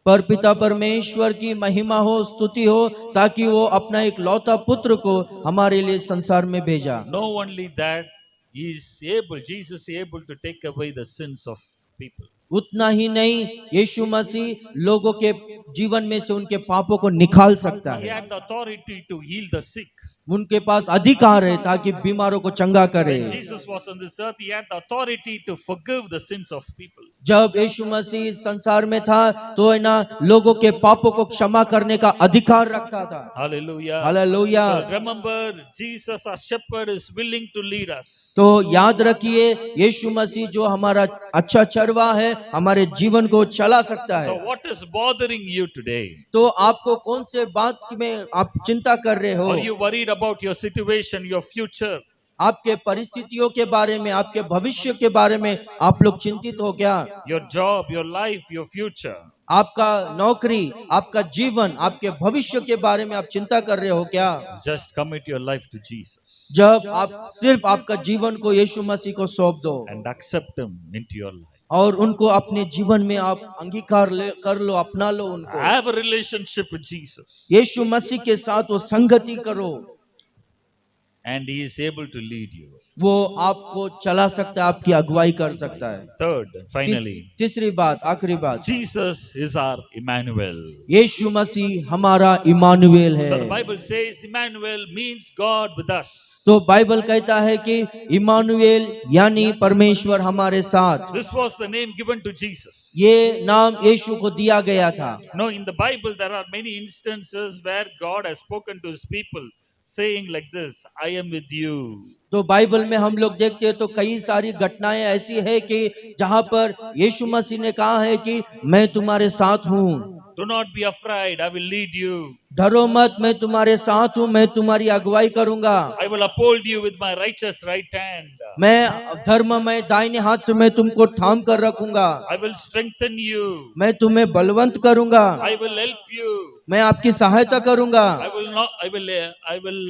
पर पिता परमेश्वर की महिमा हो, स्तुति हो, ताकि वो अपना एक लौता पुत्र को हमारे लिए संसार में भेजा। No only that, He is able, Jesus is able to take away the sins of people. उतना ही नहीं, यीशु मसीह लोगों के जीवन में से उनके पापों को निकाल सकता He है। had the authority to heal the sick. उनके पास अधिकार है ताकि बीमारों को चंगा करे। When Jesus was on this earth, He had the authority to forgive the sins of people. जब यीशु मसीह संसार में था तो है ना लोगों के पापों को क्षमा करने का अधिकार रखता था। Hallelujah. Hallelujah. So remember, Jesus, our shepherd, is willing to lead us. तो याद रखिए यीशु मसीह जो हमारा अच्छा चरवा है हमारे जीवन को चला सकता So है। what is bothering you today? तो आपको कौन से बात में आप चिंता कर रहे हो? Are you worried about your situation, your future? आपके परिस्थितियों के बारे में, आपके भविष्य के बारे में आप लोग चिंतित हो क्या? Your job, your life, your future? आपका नौकरी, आपका जीवन, आपके भविष्य के बारे में आप चिंता कर रहे हो क्या? Just commit your life to Jesus जब आप सिर्फ आपका जीवन को यीशु मसीह को सौंप दो and accept Him into your life. और उनको अपने जीवन में आप अंगीकार कर लो, अपना लो उनको। Have a relationship with Jesus, यीशु मसीह के साथ वो संगति करो, and He is able to lead you. वो आपको चला सकता है, आपकी अगुवाई कर सकता है। Third, finally, तीसरी बात, आखिरी बात, Jesus is our Emmanuel. यीशु मसीह हमारा इमानुएल So the है। Bible says Emmanuel means God with us. तो बाइबल कहता है कि इमानुएल यानी परमेश्वर हमारे साथ। This was the name given to Jesus. ये नाम यीशु को दिया गया था। No, in the Bible there are many instances where God has spoken to His people saying like this, I am with you. तो बाइबल में हम लोग देखते हैं तो कई सारी घटनाएं ऐसी है कि जहाँ पर यीशु मसीह ने कहा है कि मैं तुम्हारे साथ हूँ। Do not be afraid, I will lead you. डरो मत, मैं तुम्हारे साथ हूँ, मैं तुम्हारी अगुवाई करूंगा। I will uphold you with my righteous right hand. मैं धर्ममय दाहिने हाथ से मैं तुमको थाम कर रखूंगा। I will strengthen you. मैं तुम्हें बलवंत करूंगा। I will help you. मैं आपकी सहायता करूंगा। I will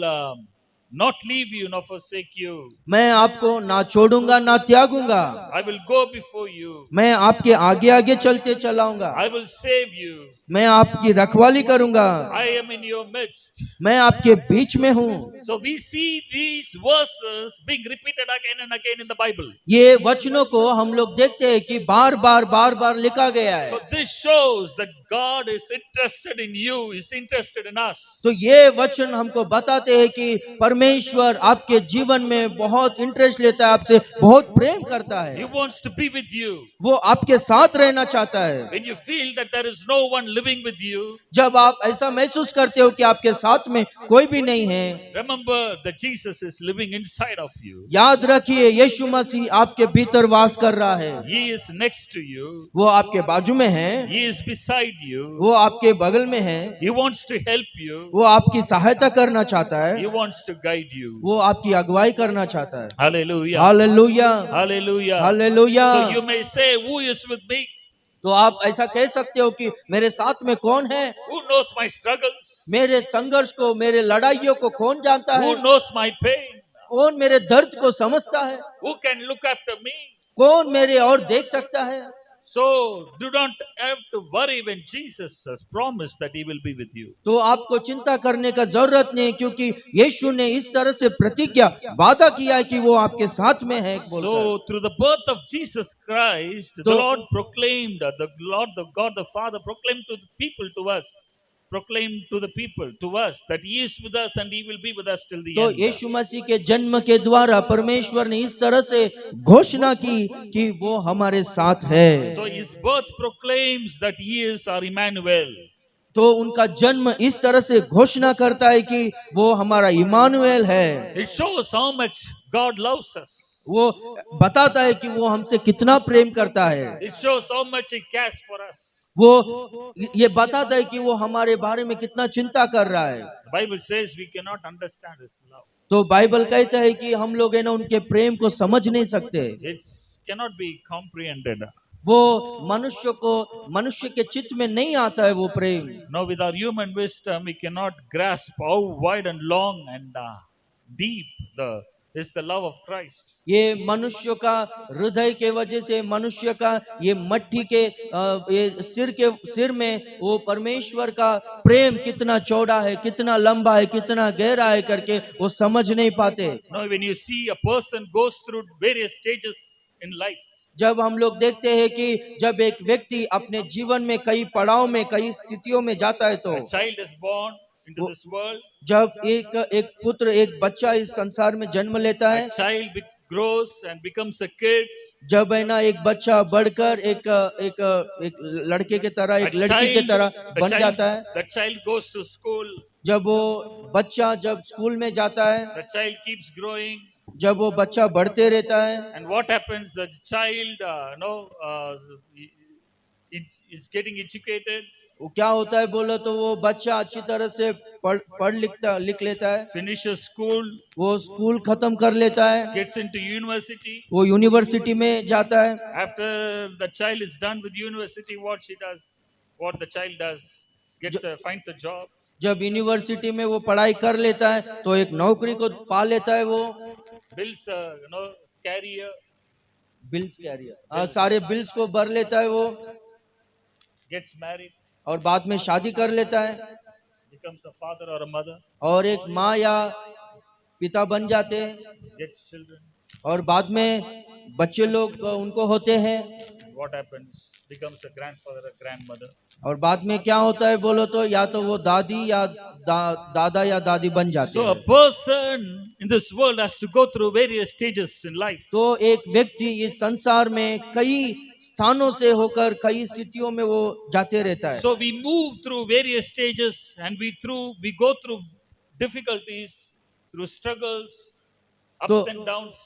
not leave you nor forsake you. मैं आपको ना छोड़ूंगा ना त्यागूंगा। I will go before you. मैं आपके आगे आगे चलते चलाऊंगा। I will save you. मैं आपकी रखवाली करूंगा। I am in your midst. मैं आपके बीच में हूँ। So we see these verses being repeated again and again in the Bible. ये वचनों को हम लोग देखते हैं कि बार बार लिखा गया है। So this shows that God is interested in you, is interested in us. तो ये वचन हमको बताते हैं कि परमेश्वर आपके जीवन में बहुत इंटरेस्ट लेता है, आपसे बहुत प्रेम करता He है। wants to be with you. वो आपके साथ रहना चाहता है। When you feel that there is no one living with you, जब आप ऐसा महसूस करते हो कि आपके साथ में कोई भी नहीं है, remember that Jesus is living inside of you. याद रखिए यीशु मसीह आपके भीतर वास कर रहा है। He is next to you. वो आपके बाजू में है, He is beside you. वो आपके बगल में है, He wants to help you. वो आपकी सहायता करना चाहता He है, wants to guide you. वो आपकी अगुवाई करना चाहता है। Hallelujah. Hallelujah, Hallelujah. Hallelujah. So you may say, who is with me? तो आप ऐसा कह सकते हो कि मेरे साथ में कौन है? Who knows my struggles? मेरे संघर्ष को, मेरे लड़ाइयों को कौन जानता है? Who knows my pain? कौन मेरे दर्द को समझता है? Who can look after me? कौन मेरे और देख सकता है? So do not have to worry when Jesus has promised that he will be with you. तो आपको चिंता करने का जरूरत नहीं, क्योंकि यीशु ने इस तरह से प्रतिज्ञा वादा किया है कि वो आपके साथ में है बोलकर। So through the birth of Jesus Christ, the So- Lord proclaimed, the Lord, the God, the Father proclaimed to the people, to us, proclaimed to the people, to us, that he is with us and he will be with us till the तो end. यीशु मसीह के जन्म के द्वारा परमेश्वर ने इस तरह से घोषणा की कि वो हमारे साथ है। So his birth proclaims that he is our Emmanuel. तो उनका जन्म इस तरह से घोषणा करता है कि वो हमारा इमानुएल है। It shows how much God loves us. वो बताता है कि वो हमसे कितना प्रेम करता है। It shows how much he cares for us. वो ये बताता है कि वो हमारे बारे में कितना चिंता कर रहा है। The Bible says we cannot understand his love. तो बाइबल कहता है कि हम लोग है ना उनके प्रेम को समझ नहीं सकते। It cannot be comprehended. वो मनुष्य के चित्त में नहीं आता है वो प्रेम। Now, with our human wisdom, we cannot grasp how wide and long and deep is the love of Christ. ये मनुष्य का हृदय के वजह से, मनुष्य का ये मट्टी के ये सिर में वो परमेश्वर का प्रेम कितना चौड़ा है, कितना लंबा है, कितना गहरा है करके वो समझ नहीं पाते। Now, when you see a person goes through various stages in life, जब हम लोग देखते हैं कि जब एक व्यक्ति अपने जीवन में कई पड़ाव में, कई स्थितियों में जाता है, तो a child is born into this world, जब एक पुत्र, एक बच्चा इस संसार में जन्म लेता है, a child grows and becomes a kid, जब है ना एक बच्चा बढ़कर एक लड़के के तरह, एक लड़की के तरह बन जाता है, the child goes to school, जब वो बच्चा जब स्कूल में जाता है, the child keeps growing, जब वो बच्चा बढ़ते रहता है, and what happens? The child, is getting educated, वो क्या होता है बोलो तो वो बच्चा अच्छी तरह से पढ़ लिख लेता है, finishes school, वो स्कूल खत्म कर लेता है, gets into university. वो यूनिवर्सिटी में जाता है। After the child is done with university, what the child does, finds a job. जब यूनिवर्सिटी में वो पढ़ाई कर लेता है तो एक नौकरी को पा लेता है, वो Bills, carrier, बिल्स कैरियर, सारे बिल्स को भर लेता है वो, gets married, और बाद में शादी कर लेता है, becomes a father or a mother, और एक माँ या पिता बन जाते हैं, gets children. और बाद में बच्चे लोग उनको होते हैं, What happens? Becomes a grandfather, a grandmother. और बाद में क्या होता है बोलो तो या तो वो दादी या दादा या दादी बन जाते So a हैं। person in this world has to go through various stages in life. तो एक व्यक्ति इस संसार में कई स्थानों से होकर कई स्थितियों में वो जाते रहता है। So we move through various stages and we go through difficulties, through struggles, ups and downs.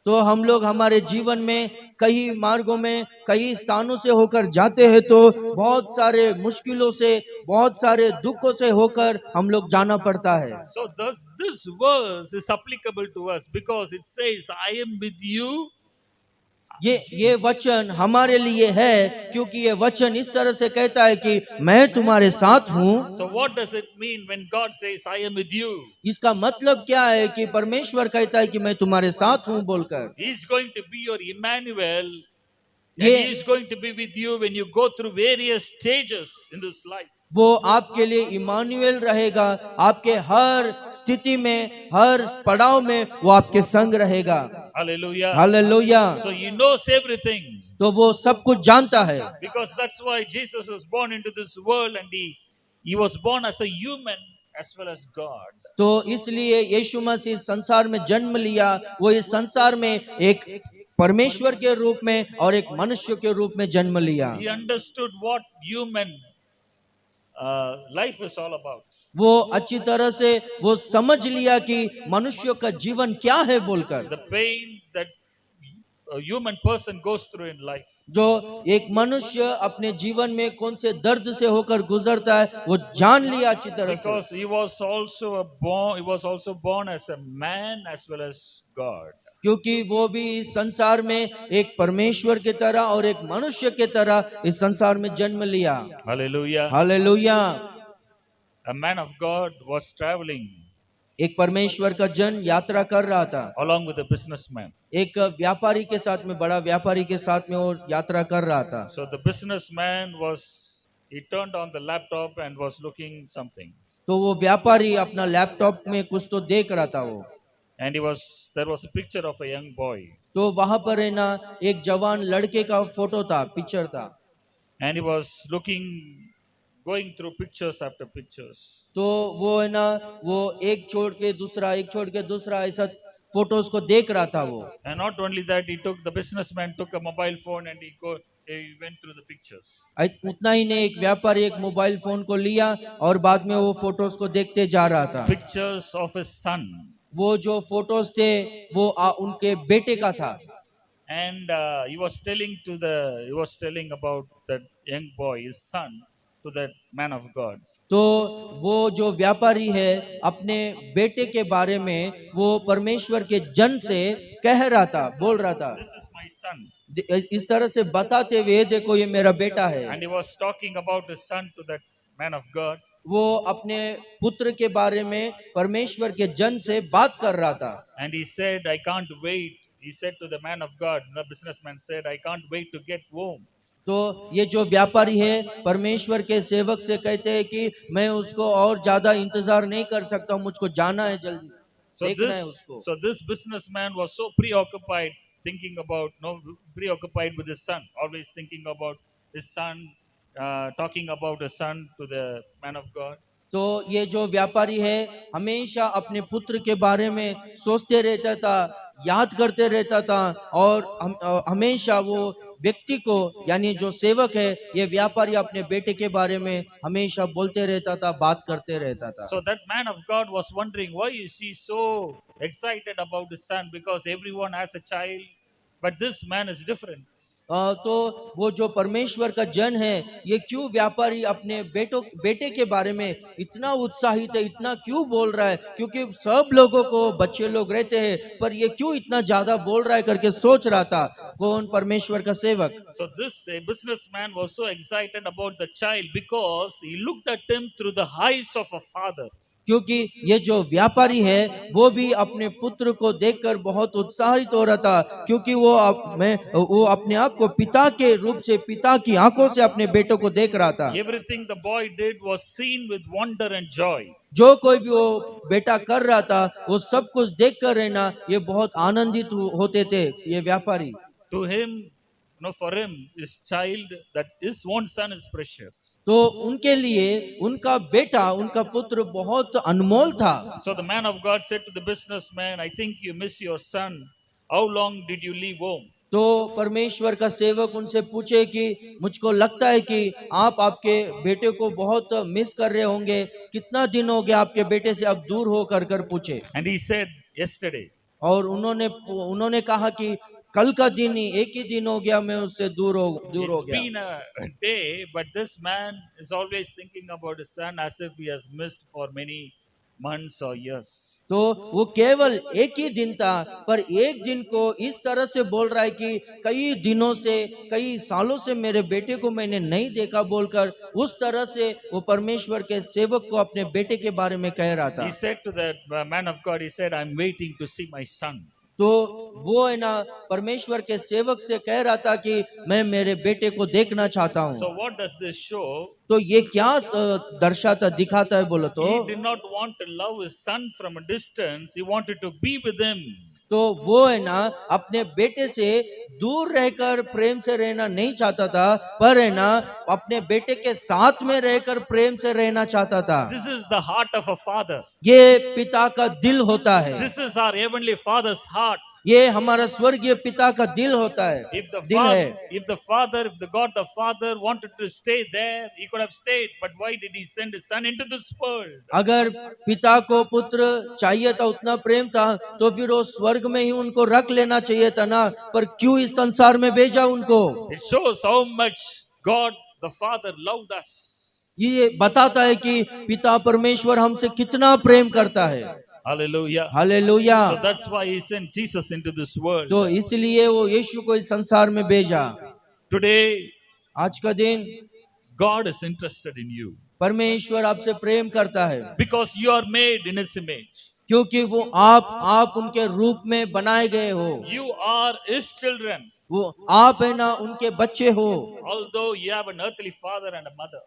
तो हम लोग हमारे जीवन में कई मार्गों में, कई स्थानों से होकर जाते हैं, तो बहुत सारे मुश्किलों से, बहुत सारे दुखों से होकर हम लोग जाना पड़ता है। So this verse is applicable to us because it says, I am with you. ये वचन हमारे लिए है, क्योंकि ये वचन इस तरह से कहता है कि मैं तुम्हारे साथ हूँ। So what does it mean when God says, I am with you? इसका मतलब क्या है कि परमेश्वर कहता है कि मैं तुम्हारे साथ हूँ बोलकर। He is going to be your Emmanuel. And ये- he is going to be with you when you go through various stages in this life. वो आपके लिए इमानुएल रहेगा, आपके हर स्थिति में, हर पड़ाव में वो आपके संग रहेगा। Hallelujah. Hallelujah. So he knows everything. तो वो सब कुछ जानता है, Because that's why Jesus was born into this world and he was born as a human as well as God. तो इसलिए यीशु मसीह संसार में जन्म लिया, वो इस संसार में एक परमेश्वर के रूप में और एक मनुष्य के रूप में जन्म लिया। He understood what human life is all about. वो अच्छी तरह से वो समझ लिया कि मनुष्य का जीवन क्या है बोलकर। The pain that a human person goes through in life. जो एक मनुष्य अपने जीवन में कौन से दर्द से होकर गुजरता है वो जान लिया अच्छी तरह से। Because he was also born as a man as well as God. क्योंकि वो भी इस संसार में एक परमेश्वर के तरह और एक मनुष्य के तरह इस संसार में जन्म लिया। Hallelujah. Hallelujah. A man of God was traveling एक परमेश्वर का जन यात्रा कर रहा था, along with a businessman. एक व्यापारी के साथ में, बड़ा व्यापारी के साथ में वो यात्रा कर रहा था। So the businessman he turned on the laptop and was looking something. तो वो व्यापारी अपना लैपटॉप में कुछ तो देख रहा था वो, And there was a picture of a young boy. तो वहां पर है ना एक जवान लड़के का फोटो था, पिक्चर था। And he was going through pictures after pictures. तो वो है ना, वो एक छोड़ के दूसरा ऐसा फोटोज को देख रहा था वो। And not only that, the businessman took a mobile phone and he went through the pictures. उतना ही नहीं, एक व्यापारी एक मोबाइल फोन को लिया और बाद में वो फोटोज को देखते जा रहा था। Pictures of his son. वो जो फोटोज थे वो उनके बेटे का था। And he was telling about that young boy, his son, to that man of God. तो वो जो व्यापारी है अपने बेटे के बारे में वो परमेश्वर के जन से कह रहा था, बोल रहा था, This is my son. इस तरह से बताते हुए, देखो ये मेरा बेटा है। And he was talking about his son to that man of God. वो अपने पुत्र के बारे में परमेश्वर के जन से बात कर रहा था। And he said, I can't wait. He said to the man of God, the businessman said, I can't wait to get home. तो ये जो व्यापारी है परमेश्वर के सेवक से कहते हैं कि मैं उसको और ज्यादा इंतजार नहीं कर सकता हूँ, मुझको जाना है जल्दी, देखना है उसको। So this businessman was so preoccupied with his son, always thinking about his son, talking about his son to the man of God. तो ये जो व्यापारी है हमेशा अपने पुत्र के बारे में सोचते रहता था, याद करते रहता था, और हमेशा वो व्यक्ति को, यानी जो सेवक है, ये व्यापारी अपने बेटे के बारे में हमेशा बोलते रहता था, बात करते रहता था। So that man of God was wondering, why is he so excited about his son? Because everyone has a child, but this man is different. तो वो जो परमेश्वर का जन है, ये क्यों व्यापारी अपने बेटे के बारे में इतना उत्साहित है, इतना क्यों बोल रहा है? क्योंकि सब लोगों को बच्चे लोग रहते हैं, पर ये क्यों इतना ज्यादा बोल रहा है करके सोच रहा था कौन? परमेश्वर का सेवक। So this businessman was so excited about the child because he looked at him through the eyes of a father. क्योंकि ये जो व्यापारी है वो भी अपने पुत्र को देखकर बहुत उत्साहित हो रहा था, क्योंकि वो अपने आप को पिता के रूप से, पिता की आंखों से अपने बेटों को देख रहा था। Everything the boy did was seen with wonder and joy. जो कोई भी वो बेटा कर रहा था वो सब कुछ देख कर रहना, ये बहुत आनंदित होते थे ये व्यापारी। To him, for him, his child, that his own son is precious. तो उनके लिए उनका बेटा, उनका पुत्र बहुत अनमोल था। So the man of God said to the businessman, I think you miss your son. How long did you leave home? तो परमेश्वर का सेवक उनसे पूछे कि मुझको लगता है कि आप आपके बेटे को बहुत मिस कर रहे होंगे, कितना दिन हो गया आपके बेटे से अब दूर हो कर पूछे। And he said, yesterday. और उन्होंने कहा कि कल का दिन ही, एक ही दिन हो गया मैं उससे दूर हो गया। It's been a day, but this man is always thinking about his son as if he has missed for many months or years. तो वो केवल एक ही दिन था, पर एक दिन को इस तरह से बोल रहा है कि कई दिनों से, कई सालों से मेरे बेटे को मैंने नहीं देखा बोलकर, उस तरह से वो परमेश्वर के सेवक को अपने बेटे के बारे में कह रहा था। He said to the man of God, he said, I'm waiting to see my son. तो वो है ना परमेश्वर के सेवक से कह रहा था कि मैं मेरे बेटे को देखना चाहता हूँ। So what does this show? तो ये क्या दर्शाता, दिखाता है बोलो तो? He did not want to love his son from a distance. He wanted to be with him. तो वो है ना अपने बेटे से दूर रहकर प्रेम से रहना नहीं चाहता था, पर है ना अपने बेटे के साथ में रहकर प्रेम से रहना चाहता था। This is the heart of a father. ये पिता का दिल होता है। This is our heavenly father's heart. ये हमारा स्वर्गीय पिता का दिल होता है, If the God the Father wanted to stay there, he could have stayed. But why did he send his son into this world? अगर पिता को पुत्र चाहिए था, उतना प्रेम था, तो फिर वो स्वर्ग में ही उनको रख लेना चाहिए था ना, पर क्यों इस संसार में भेजा उनको? It shows how much God the Father loved us. ये बताता है कि पिता परमेश्वर हमसे कितना प्रेम करता है। Hallelujah. Hallelujah. So that's why he sent Jesus into this world. तो इसलिए वो यीशु को इस संसार में भेजा। Today, आज का दिन God is interested in you परमेश्वर आपसे प्रेम करता है, because you are made in His image. क्योंकि वो आप उनके रूप में बनाए गए हो, You are His children. वो आप है ना उनके बच्चे हो। Although you have an earthly father and a mother,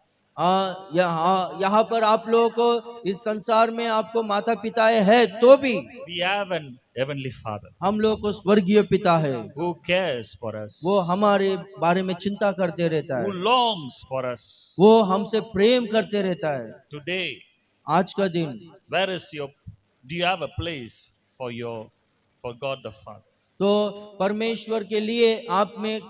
यहाँ पर आप लोगों को इस संसार में आपको माता पिता है, तो भी we have an heavenly Father हम लोग को स्वर्गीय पिता है। who cares for us, वो हमारे बारे में चिंता करते रहता who है, longs for us. वो हमसे प्रेम करते रहता है। Today, आज का दिन where is your? Do you have a place for God the Father? तो परमेश्वर के लिए आप में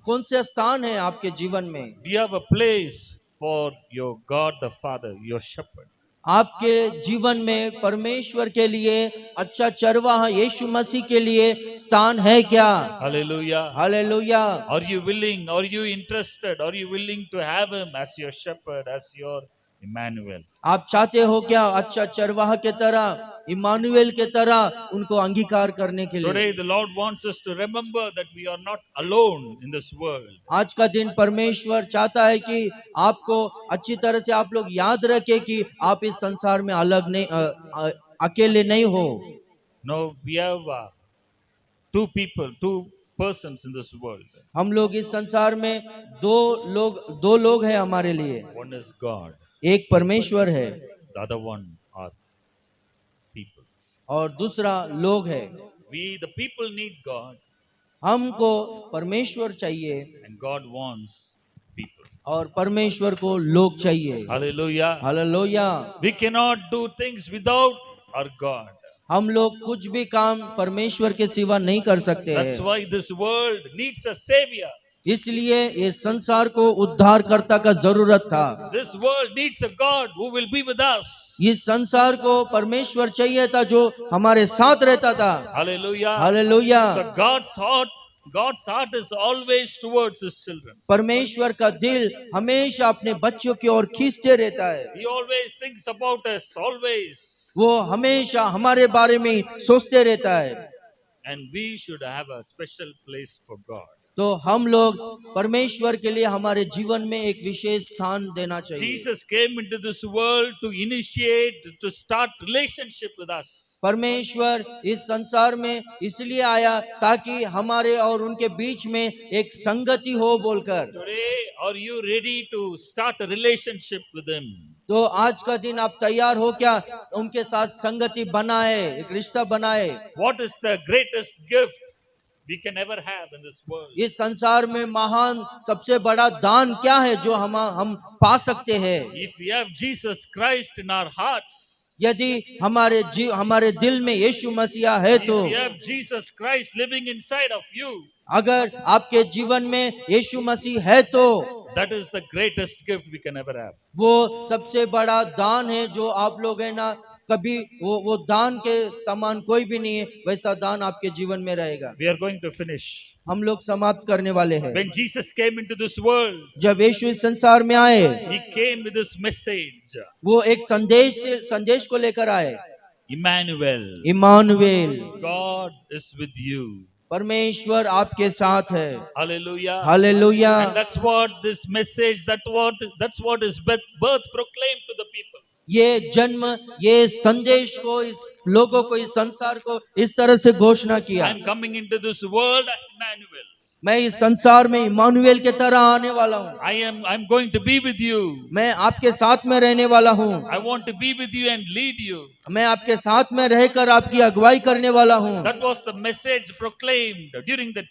कौन से स्थान है आपके जीवन में? Do you have a place for your God the Father, your shepherd? आपके जीवन में परमेश्वर के लिए अच्छा चरवाहा यीशु मसीह के लिए स्थान है क्या? Hallelujah. Hallelujah. Are you willing? Are you interested? Are you willing to have Him as your shepherd, as your Emmanuel? आप चाहते हो क्या अच्छा चरवाहा के तरह, इमानुएल के तरह उनको अंगीकार करने के लिए? Today, the Lord wants us to remember that we are not alone in this world. आज का दिन परमेश्वर चाहता है कि आपको अच्छी तरह से आप लोग याद रखें कि आप इस संसार में अलग नहीं, अकेले नहीं हो। No, we have two persons in this world. हम लोग इस संसार में दो लोग हैं हमारे लिए। One is God, एक परमेश्वर है the other one are people. और दूसरा लोग है। We, the people, need God, हमको परमेश्वर चाहिए and God wants people. और परमेश्वर को लोग चाहिए। Hallelujah. Hallelujah. We cannot do things without our God. हम लोग कुछ भी काम परमेश्वर के सिवा नहीं कर सकते That's हैं। why this world needs a savior. इसलिए ये संसार को उद्धारकर्ता का जरूरत था। This world needs a God who will be with us. इस संसार को परमेश्वर चाहिए था जो हमारे साथ रहता था। Hallelujah. Hallelujah. So God's heart is always towards His children. परमेश्वर का दिल हमेशा अपने बच्चों की ओर खींचते रहता है। He always thinks about us, always. वो हमेशा हमारे बारे में ही सोचते रहता है। And we should have a special place for God. तो हम लोग परमेश्वर के लिए हमारे जीवन में एक विशेष स्थान देना चाहिए। Jesus came into this world to initiate, to start relationship with us. परमेश्वर इस संसार में इसलिए आया ताकि हमारे और उनके बीच में एक संगति हो बोलकर। Today, are you ready to start a relationship with Him? तो आज का दिन आप तैयार हो क्या उनके साथ संगति बनाए, एक रिश्ता बनाए? What is the greatest gift we can ever have in this world? इस संसार में महान सबसे बड़ा दान क्या है जो हम पा सकते हैं? If we have Jesus Christ in our hearts, यदि हमारे दिल में यीशु मसीहा है if तो, we have Jesus Christ living inside of you, अगर आपके जीवन में यीशु मसीह है तो that is the greatest gift we can ever have. वो सबसे बड़ा दान है जो आप लोग है ना कभी वो दान के समान कोई भी नहीं है, वैसा दान आपके जीवन में रहेगा। We are going to finish. हम लोग समाप्त करने वाले हैं। When Jesus came into this world, जब यीशु इस संसार में आए, He came with this message. वो एक संदेश को लेकर आए। Emmanuel, Emmanuel, God is with you. परमेश्वर आपके साथ है। Hallelujah. Hallelujah. And that's what this message, that's what His birth proclaimed to the people. ये जन्म, ये संदेश को इस लोगों को, इस संसार को इस तरह से घोषणा किया। I'm coming into this world as Emmanuel. मैं इस संसार में इमानुएल के तरह आने वाला हूँ। I'm going to be with you. मैं आपके साथ में रहने वाला हूँ। I want to be with you and lead you. मैं आपके साथ में रहकर आपकी अगुवाई करने वाला हूँ। That was the message proclaimed during the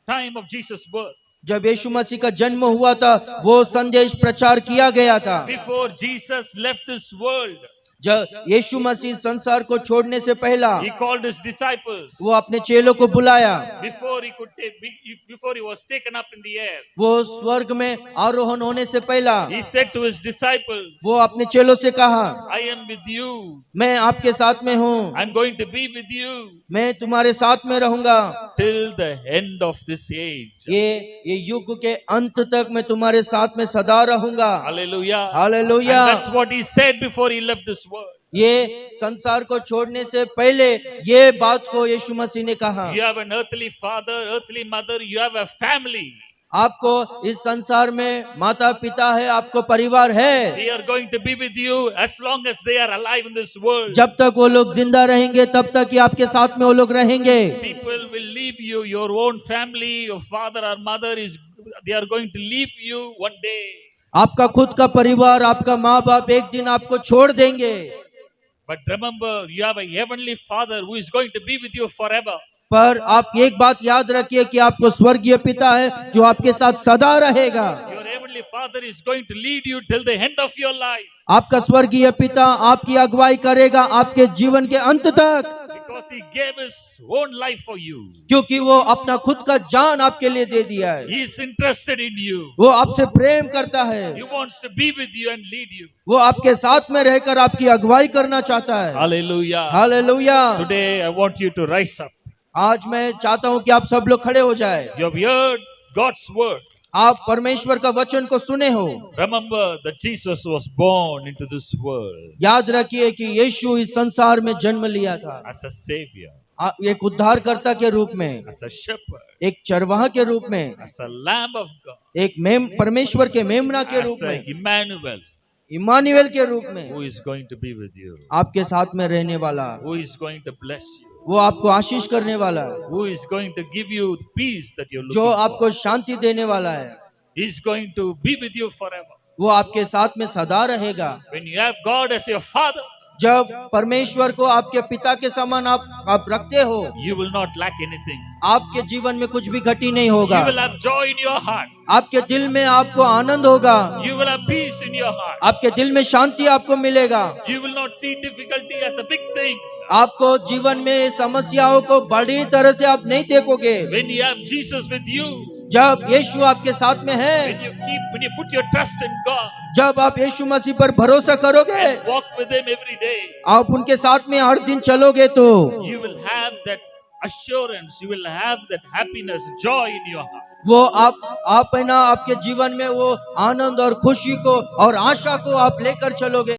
time of Jesus' birth. जब यीशु मसीह का जन्म हुआ था, वो संदेश प्रचार किया गया था। Before Jesus left this world, जब यीशु मसीह संसार को छोड़ने से पहला He called His disciples. वो अपने चेलों को बुलाया। Before he was taken up in the air, वो स्वर्ग में आरोहण होने से पहला He said to His disciples, वो अपने चेलों से कहा, I am with you. मैं आपके साथ में हूँ, I'm going to be with you मैं तुम्हारे साथ में रहूंगा till the end of this age. ये युग के अंत तक मैं तुम्हारे साथ में सदा रहूंगा। Hallelujah. Hallelujah. And that's what He said before He left this world. ये संसार को छोड़ने से पहले ये बात को यीशु मसीह ने कहा। You have an earthly father, earthly mother, you have a family. आपको इस संसार में माता पिता है, आपको परिवार है। They are going to be with you as long as they are alive in this world. जब तक वो लोग जिंदा रहेंगे तब तक ही आपके साथ में वो लोग रहेंगे। People will leave you, your own family, your father or mother they are going to leave you one day. आपका खुद का परिवार, आपका माँ बाप एक दिन आपको छोड़ देंगे। But remember, you have a heavenly Father who is going to be with you forever. पर आप एक बात याद रखिए कि आपको स्वर्गीय पिता है जो आपके साथ सदा रहेगा। Your heavenly Father is going to lead you till the end of your life. आपका स्वर्गीय पिता आपकी अगुवाई करेगा आपके जीवन के अंत तक, Because He gave His own life for you. क्योंकि वो अपना खुद का जान आपके लिए दे दिया है। He is interested in you. वो आपसे प्रेम करता है, He wants to be with you and lead you. वो आपके साथ में रहकर आपकी अगुवाई करना चाहता है। Hallelujah. Hallelujah. Today I want you to rise up. आज मैं चाहता हूँ कि आप सब लोग खड़े हो जाए। You have heard God's word. आप परमेश्वर का वचन को सुने हो। Remember that Jesus was born into this world याद रखिए कि यीशु इस संसार में जन्म लिया था as a savior, एक उद्धारकर्ता के रूप में, as a shepherd, एक चरवाहा के रूप में, as a lamb of God, एक परमेश्वर के मेमना के रूप as a में, Emmanuel, इमानुएल के रूप में, who is going to be with you, आपके साथ में रहने वाला, who is going to bless you, वो आपको आशीष करने वाला है, who is going to give you the peace that you're जो looking आपको for. शांति देने वाला है, He is going to be with you forever. वो आपके साथ में सदा रहेगा। When you have God as your Father, जब परमेश्वर को आपके पिता के समान आप रखते हो, you will not lack anything. आपके जीवन में कुछ भी घटी नहीं होगा। You will have joy in your heart. आपके दिल में आपको आनंद होगा, You will have peace in your heart. आपके दिल में शांति आपको मिलेगा। You will not see difficulty as a big thing. आपको जीवन में समस्याओं को बड़ी तरह से आप नहीं देखोगे। When you have Jesus with you, जब यीशु आपके साथ में है, when you put your trust in God, जब आप यीशु मसीह पर भरोसा करोगे, and walk with Him every day, आप उनके साथ में हर दिन चलोगे तो you will have that assurance, you will have that happiness, joy in your heart. वो आप है ना, आपके जीवन में वो आनंद और खुशी को और आशा को आप लेकर चलोगे।